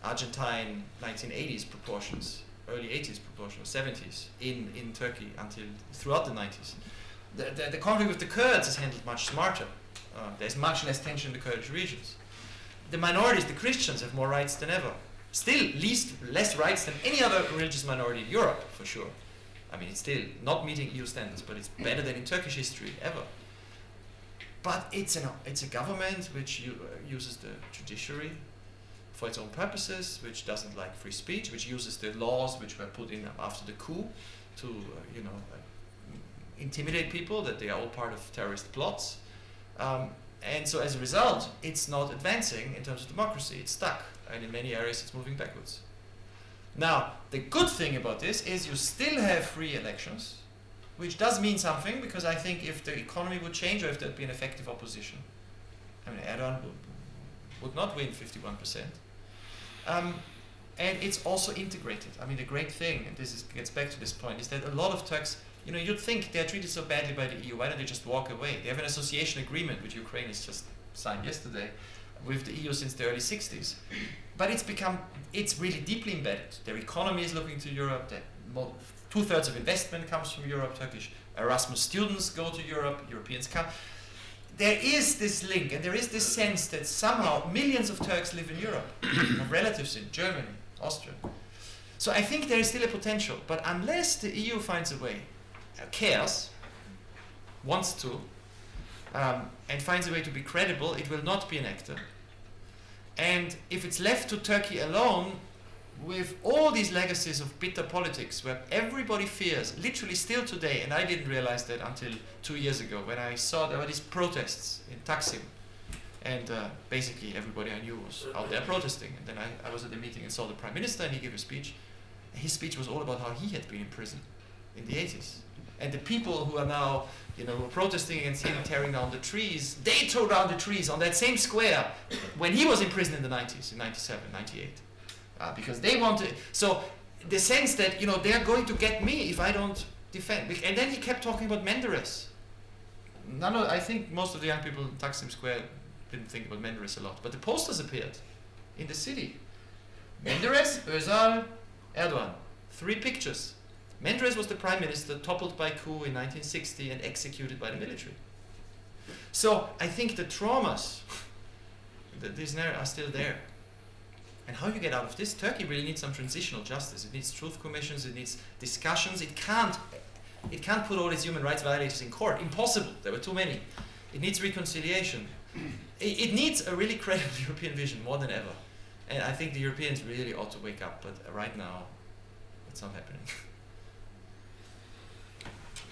Argentine 1980s proportions, early 80s proportions, 70s in Turkey until throughout the 90s. The conflict with the Kurds is handled much smarter. There's much less tension in the Kurdish regions. The minorities, the Christians, have more rights than ever. Still, less rights than any other religious minority in Europe, for sure. I mean, it's still not meeting EU standards, but it's better than in Turkish history ever. But it's a government which uses the judiciary for its own purposes, which doesn't like free speech, which uses the laws which were put in after the coup to, intimidate people that they are all part of terrorist plots. And so as a result, it's not advancing in terms of democracy. It's stuck, and in many areas it's moving backwards. Now, the good thing about this is you still have free elections, which does mean something, because I think if the economy would change or if there'd be an effective opposition, I mean, Erdogan would not win 51%. And it's also integrated. I mean, the great thing, and gets back to this point, is that a lot of Turks, you'd think they're treated so badly by the EU, why don't they just walk away? They have an association agreement, which Ukraine has just signed yesterday, with the EU since the early 60s. But it's really deeply embedded. Their economy is looking to Europe. 2/3 of investment comes from Europe. Turkish Erasmus students go to Europe. Europeans come. There is this link, and there is this sense that somehow millions of Turks live in Europe, have relatives in Germany, Austria. So I think there is still a potential, but unless the EU finds a way, cares, wants to, and finds a way to be credible, it will not be an actor. And if it's left to Turkey alone, with all these legacies of bitter politics, where everybody fears, literally still today, and I didn't realize that until 2 years ago, when I saw there were these protests in Taksim, and basically everybody I knew was out there protesting. And then I was at the meeting and saw the Prime Minister, and he gave a speech. His speech was all about how he had been in prison in the 80s. And the people who are now, who are protesting against him tearing down the trees, they tore down the trees on that same square when he was in prison in the 90s, in 97, 98. Because they want to, so the sense that, they're going to get me if I don't defend. And then he kept talking about Menderes. I think most of the young people in Taksim Square didn't think about Menderes a lot, but the posters appeared in the city. Menderes, Özal, Erdogan. 3 pictures. Menderes was the prime minister, toppled by coup in 1960 and executed by the military. So I think the traumas, these are still there. And how you get out of this? Turkey really needs some transitional justice. It needs truth commissions. It needs discussions. It can't put all its human rights violators in court. Impossible. There were too many. It needs reconciliation. It needs a really credible European vision more than ever. And I think the Europeans really ought to wake up. But right now, it's not happening.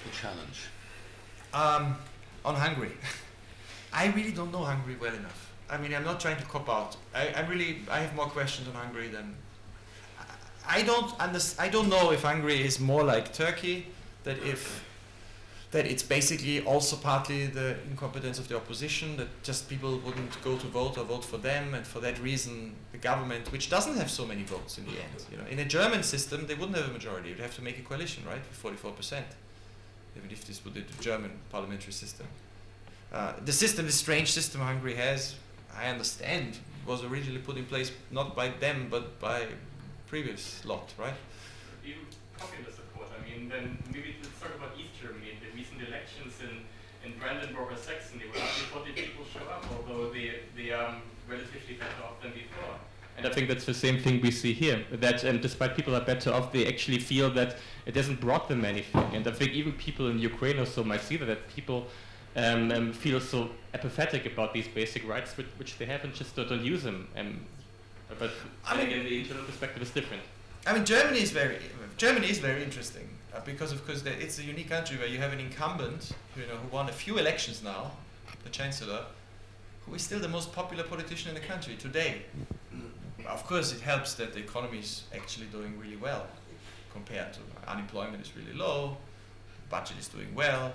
The challenge. On Hungary, I really don't know Hungary well enough. I mean, I'm not trying to cop out. I have more questions on Hungary than I don't know if Hungary is more like Turkey, that it's basically also partly the incompetence of the opposition, that just people wouldn't go to vote or vote for them, and for that reason the government, which doesn't have so many votes in the end, in a German system they wouldn't have a majority. You'd have to make a coalition, right, with 44%, even if this would be the German parliamentary system. The strange system Hungary has, I understand, was originally put in place not by them but by previous lot, right? Even popular support. I mean, then maybe let's talk about East Germany. The recent elections in Brandenburg or Saxony, where up to 40 people show up, although they are relatively better off than before. And I think that's the same thing we see here, that despite people are better off, they actually feel that it hasn't brought them anything. And I think even people in Ukraine also might see that people feel so apathetic about these basic rights which they have and just don't use them. But again, the internal perspective is different. I mean, Germany is very interesting because, of course, it's a unique country where you have an incumbent, who won a few elections now, the chancellor, who is still the most popular politician in the country today. Of course, it helps that the economy is actually doing really well compared to unemployment is really low, budget is doing well.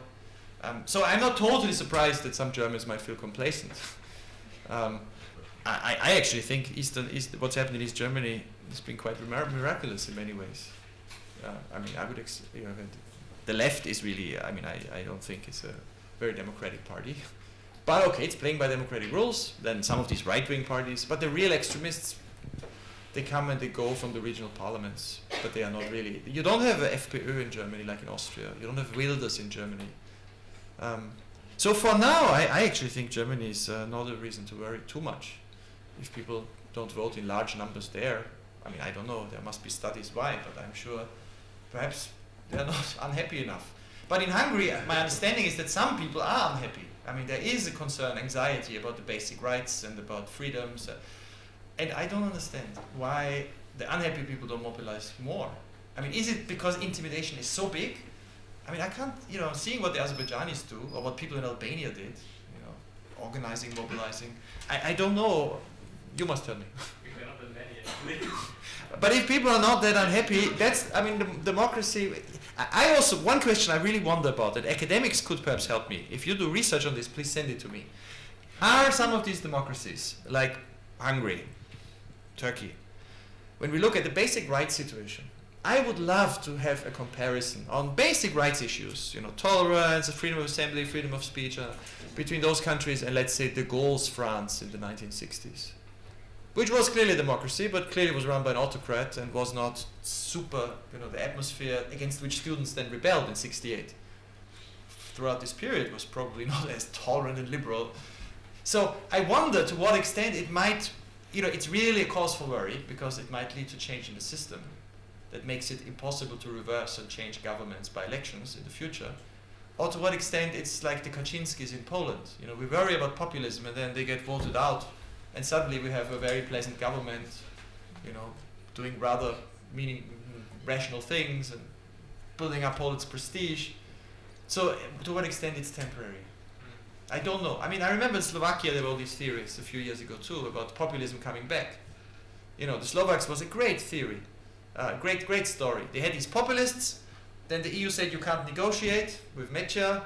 So I'm not totally surprised that some Germans might feel complacent. I actually think what's happened in East Germany has been quite miraculous in many ways. I mean, I would, the left is really, I mean, I don't think it's a very democratic party. But okay, it's playing by democratic rules. Then some of these right-wing parties, but the real extremists, they come and they go from the regional parliaments, but they are not really. You don't have a FPÖ in Germany like in Austria. You don't have Wilders in Germany. So for now, I actually think Germany is not a reason to worry too much. If people don't vote in large numbers there, I mean, I don't know, there must be studies why, but I'm sure perhaps they're not unhappy enough. But in Hungary, my understanding is that some people are unhappy. I mean, there is a concern, anxiety about the basic rights and about freedoms. And I don't understand why the unhappy people don't mobilize more. I mean, is it because intimidation is so big? I mean, I can't, you know, seeing what the Azerbaijanis do, or what people in Albania did, you know, organizing, mobilizing, I don't know. You must tell me. But if people are not that unhappy, that's, I mean, the democracy. I also, one question I really wonder about, that academics could perhaps help me. If you do research on this, please send it to me. Are some of these democracies, like Hungary, Turkey, when we look at the basic rights situation, I would love to have a comparison on basic rights issues, you know, tolerance, freedom of assembly, freedom of speech, between those countries and, let's say, de Gaulle's France in the 1960s. Which was clearly a democracy, but clearly was run by an autocrat and was not super, you know, the atmosphere against which students then rebelled in '68. Throughout this period was probably not as tolerant and liberal. So I wonder to what extent it might, you know, it's really a cause for worry because it might lead to change in the system that makes it impossible to reverse and change governments by elections in the future. Or to what extent it's like the Kaczynskis in Poland. You know, we worry about populism and then they get voted out. And suddenly we have a very pleasant government, you know, doing rather rational things and building up all its prestige. So to what extent it's temporary? I don't know. I mean, I remember in Slovakia there were all these theories a few years ago too about populism coming back. You know, the Slovaks was a great theory, great story. They had these populists, then the EU said you can't negotiate with Mečiar,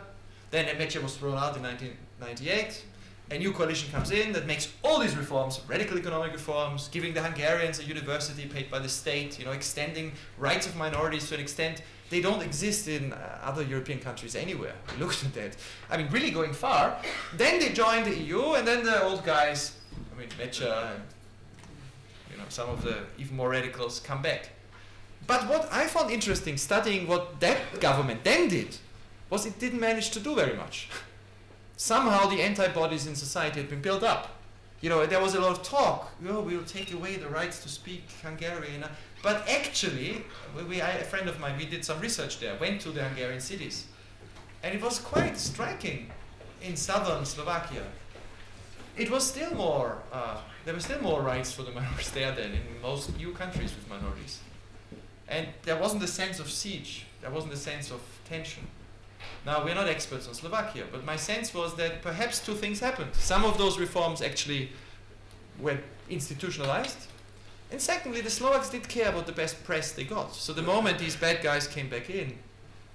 then Mečiar was thrown out in 1998. A new coalition comes in that makes all these reforms, radical economic reforms, giving the Hungarians a university paid by the state, you know, extending rights of minorities to an extent they don't exist in other European countries anywhere. We looked at that. I mean, really going far. Then they joined the EU, and then the old guys, I mean, Mečiar and, you know, some of the even more radicals come back. But what I found interesting studying what that government then did was it didn't manage to do very much. Somehow the antibodies in society had been built up. You know, there was a lot of talk, oh, we'll take away the rights to speak Hungarian. But actually, a friend of mine, we did some research there, went to the Hungarian cities. And it was quite striking in southern Slovakia. It was still more, there were still more rights for the minorities there than in most EU countries with minorities. And there wasn't a sense of siege, there wasn't a sense of tension. Now, we're not experts on Slovakia, but my sense was that perhaps two things happened. Some of those reforms actually were institutionalized. And secondly, the Slovaks did care about the best press they got. So the moment these bad guys came back in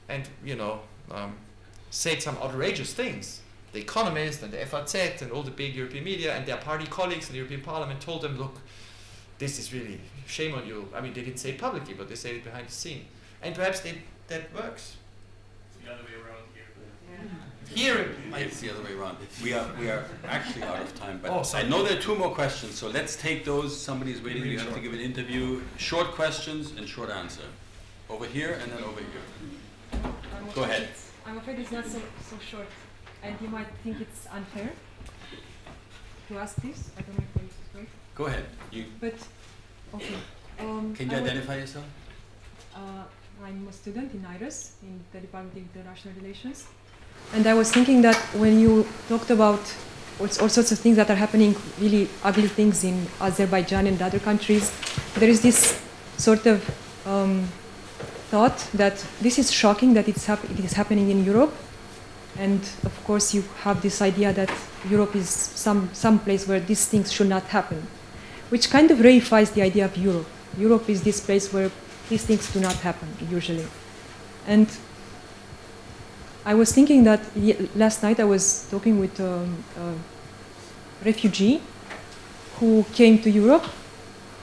and, you know, said some outrageous things, The Economist and the FAZ and all the big European media and their party colleagues in the European Parliament told them, look, this is really, shame on you. I mean, they didn't say it publicly, but they said it behind the scene. And perhaps that works. It's the other way around here. Here, It's the other way around. We are actually out of time, but Oh, sorry. I know there are two more questions, so let's take those. Somebody's waiting. You have to give an interview. Short questions and short answer. Over here and then over here. Go ahead. I'm afraid it's not so short, and you might think it's unfair to ask this. I don't know if this is great. Go ahead. But okay. Can you identify yourself? I'm a student in IRIS, in the Department of International Relations. And I was thinking that when you talked about all sorts of things that are happening, really ugly things in Azerbaijan and other countries, there is this sort of thought that this is shocking that it is happening in Europe. And of course you have this idea that Europe is some place where these things should not happen, which kind of reifies the idea of Europe. Europe is this place where these things do not happen usually. And I was thinking that last night I was talking with a refugee who came to Europe,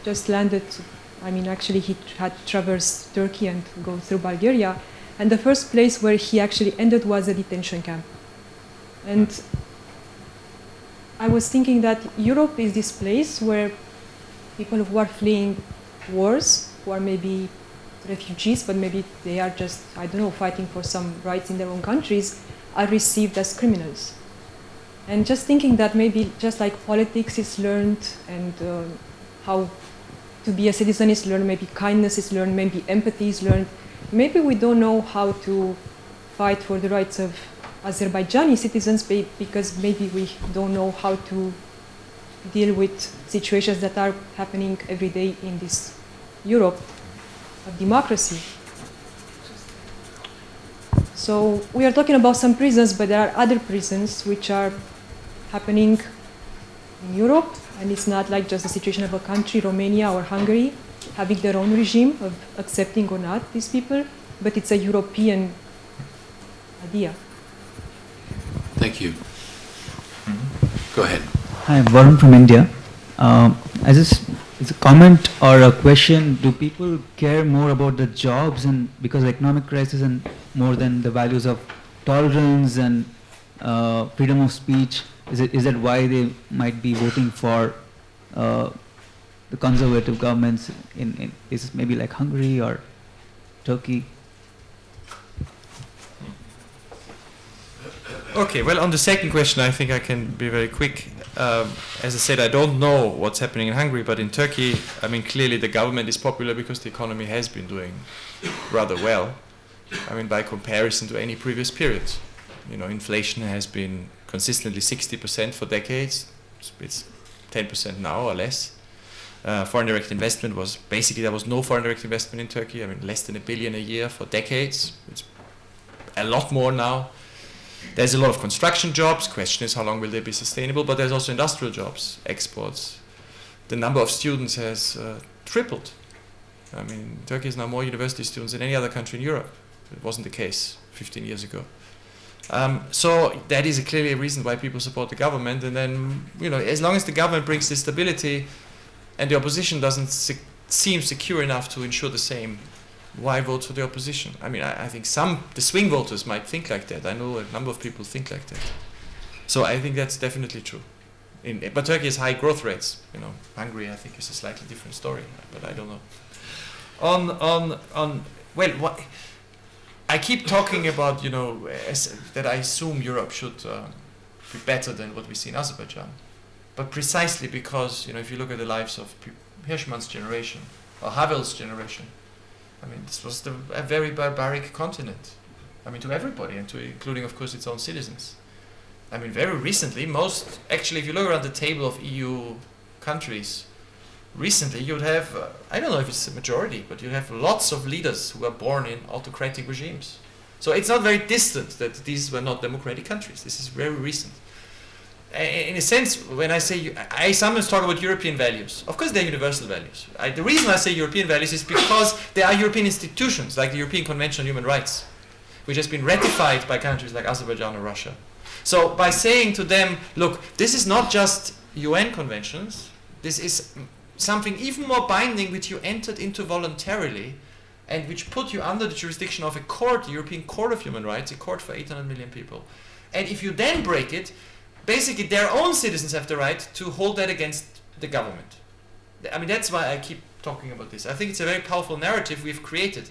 just landed. I mean, actually, he had traversed Turkey and go through Bulgaria. And the first place where he actually ended was a detention camp. And I was thinking that Europe is this place where people who are fleeing wars, who are maybe refugees, but maybe they are just, I don't know, fighting for some rights in their own countries, are received as criminals. And just thinking that maybe just like politics is learned and how to be a citizen is learned, maybe kindness is learned, maybe empathy is learned, maybe we don't know how to fight for the rights of Azerbaijani citizens because maybe we don't know how to deal with situations that are happening every day in this Europe of democracy. So we are talking about some prisons, but there are other prisons which are happening in Europe, and it's not like just the situation of a country, Romania or Hungary, having their own regime of accepting or not these people, but it's a European idea. Thank you. Go ahead. Hi, I'm Varun from India. It's a comment or a question, do people care more about the jobs and because of economic crisis and more than the values of tolerance and freedom of speech? Is that why they might be voting for the conservative governments in is maybe like Hungary or Turkey? Okay, well, on the second question, I think I can be very quick. As I said, I don't know what's happening in Hungary, but in Turkey, I mean, clearly the government is popular because the economy has been doing rather well. I mean, by comparison to any previous period. You know, inflation has been consistently 60% for decades. It's 10% now or less. Foreign direct investment was, basically there was no foreign direct investment in Turkey. I mean, less than $1 billion a year for decades. It's a lot more now. There's a lot of construction jobs. Question is how long will they be sustainable? But there's also industrial jobs, exports. The number of students has tripled. I mean, Turkey has now more university students than any other country in Europe. It wasn't the case 15 years ago. So that is clearly a reason why people support the government. And then, you know, as long as the government brings this stability and the opposition doesn't seem secure enough to ensure the same, why vote for the opposition? I mean, I think the swing voters might think like that. I know a number of people think like that. So I think that's definitely true. But Turkey has high growth rates. You know, Hungary, I think, is a slightly different story, but I don't know. I keep talking about, you know, that I assume Europe should be better than what we see in Azerbaijan. But precisely because, you know, if you look at the lives of Hirschman's generation or Havel's generation, I mean, this was a very barbaric continent. I mean, to everybody, and including, of course, its own citizens. I mean, very recently, actually, if you look around the table of EU countries, recently you'd have, I don't know if it's a majority, but you have lots of leaders who are born in autocratic regimes. So it's not very distant that these were not democratic countries. This is very recent. In a sense, when I say, I sometimes talk about European values. Of course, they're universal values. The reason I say European values is because there are European institutions, like the European Convention on Human Rights, which has been ratified by countries like Azerbaijan or Russia. So by saying to them, look, this is not just UN conventions, this is something even more binding which you entered into voluntarily and which put you under the jurisdiction of a court, the European Court of Human Rights, a court for 800 million people. And if you then break it, basically their own citizens have the right to hold that against the government. I mean, that's why I keep talking about this. I think it's a very powerful narrative we've created.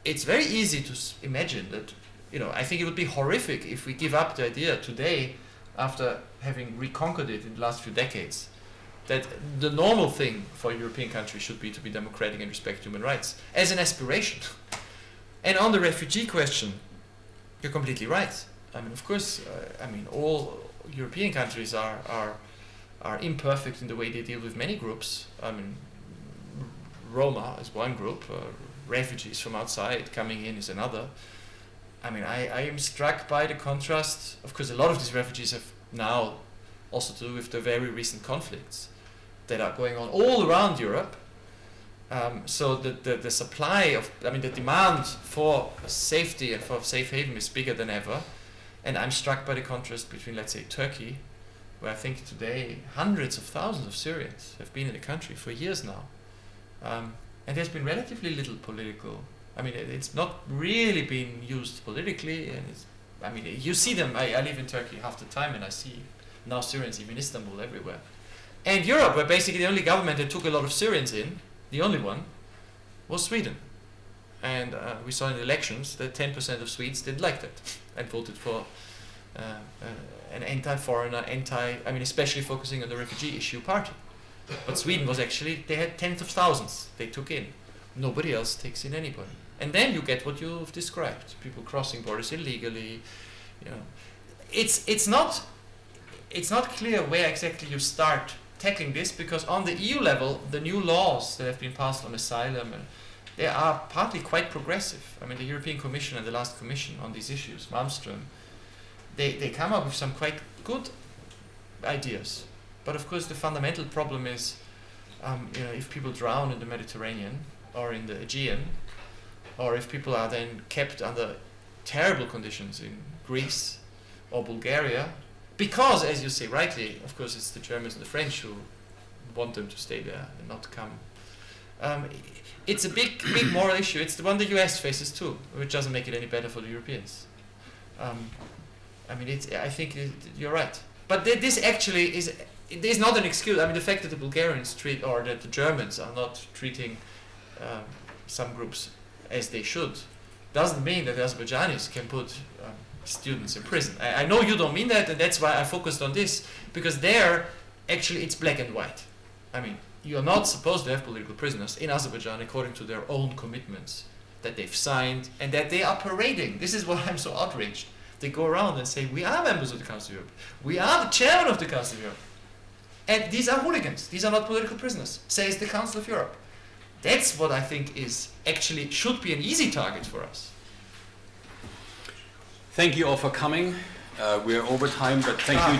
It's very easy to imagine that, you know, I think it would be horrific if we give up the idea today, after having reconquered it in the last few decades, that the normal thing for a European country should be to be democratic and respect human rights as an aspiration. And on the refugee question, you're completely right. I mean, of course, all European countries are imperfect in the way they deal with many groups. I mean, Roma is one group, refugees from outside coming in is another. I mean, I am struck by the contrast. Of course, a lot of these refugees have now also to do with the very recent conflicts that are going on all around Europe. So the supply of, I mean, the demand for safety and for safe haven is bigger than ever. And I'm struck by the contrast between, let's say, Turkey, where I think today hundreds of thousands of Syrians have been in the country for years now. And there's been relatively little political, I mean, it's not really been used politically. And it's, I mean, you see them, I live in Turkey half the time, and I see now Syrians, even in Istanbul, everywhere. And Europe, where basically the only government that took a lot of Syrians in, the only one, was Sweden. And we saw in the elections that 10% of Swedes didn't like that and voted for an anti-foreigner, I mean, especially focusing on the refugee issue party. But Sweden was actually, they had tens of thousands they took in. Nobody else takes in anybody. And then you get what you've described, people crossing borders illegally. You know, it's not clear where exactly you start tackling this, because on the EU level, the new laws that have been passed on asylum, they are partly quite progressive. I mean, the European Commission and the last Commission on these issues, Malmström, they come up with some quite good ideas. But of course, the fundamental problem is, you know, if people drown in the Mediterranean or in the Aegean, or if people are then kept under terrible conditions in Greece or Bulgaria, because, as you say rightly, of course, it's the Germans and the French who want them to stay there and not come. It's a big moral issue. It's the one the US faces too, which doesn't make it any better for the Europeans. I mean, I think you're right. But this actually is not an excuse. I mean, the fact that the Bulgarians treat, or that the Germans are not treating some groups as they should, doesn't mean that the Azerbaijanis can put students in prison. I know you don't mean that, and that's why I focused on this, because there, actually, it's black and white. I mean, you're not supposed to have political prisoners in Azerbaijan according to their own commitments that they've signed and that they are parading. This is why I'm so outraged. They go around and say, we are members of the Council of Europe. We are the chairman of the Council of Europe. And these are hooligans. These are not political prisoners, says the Council of Europe. That's what I think is actually should be an easy target for us. Thank you all for coming. We're over time, but thank you.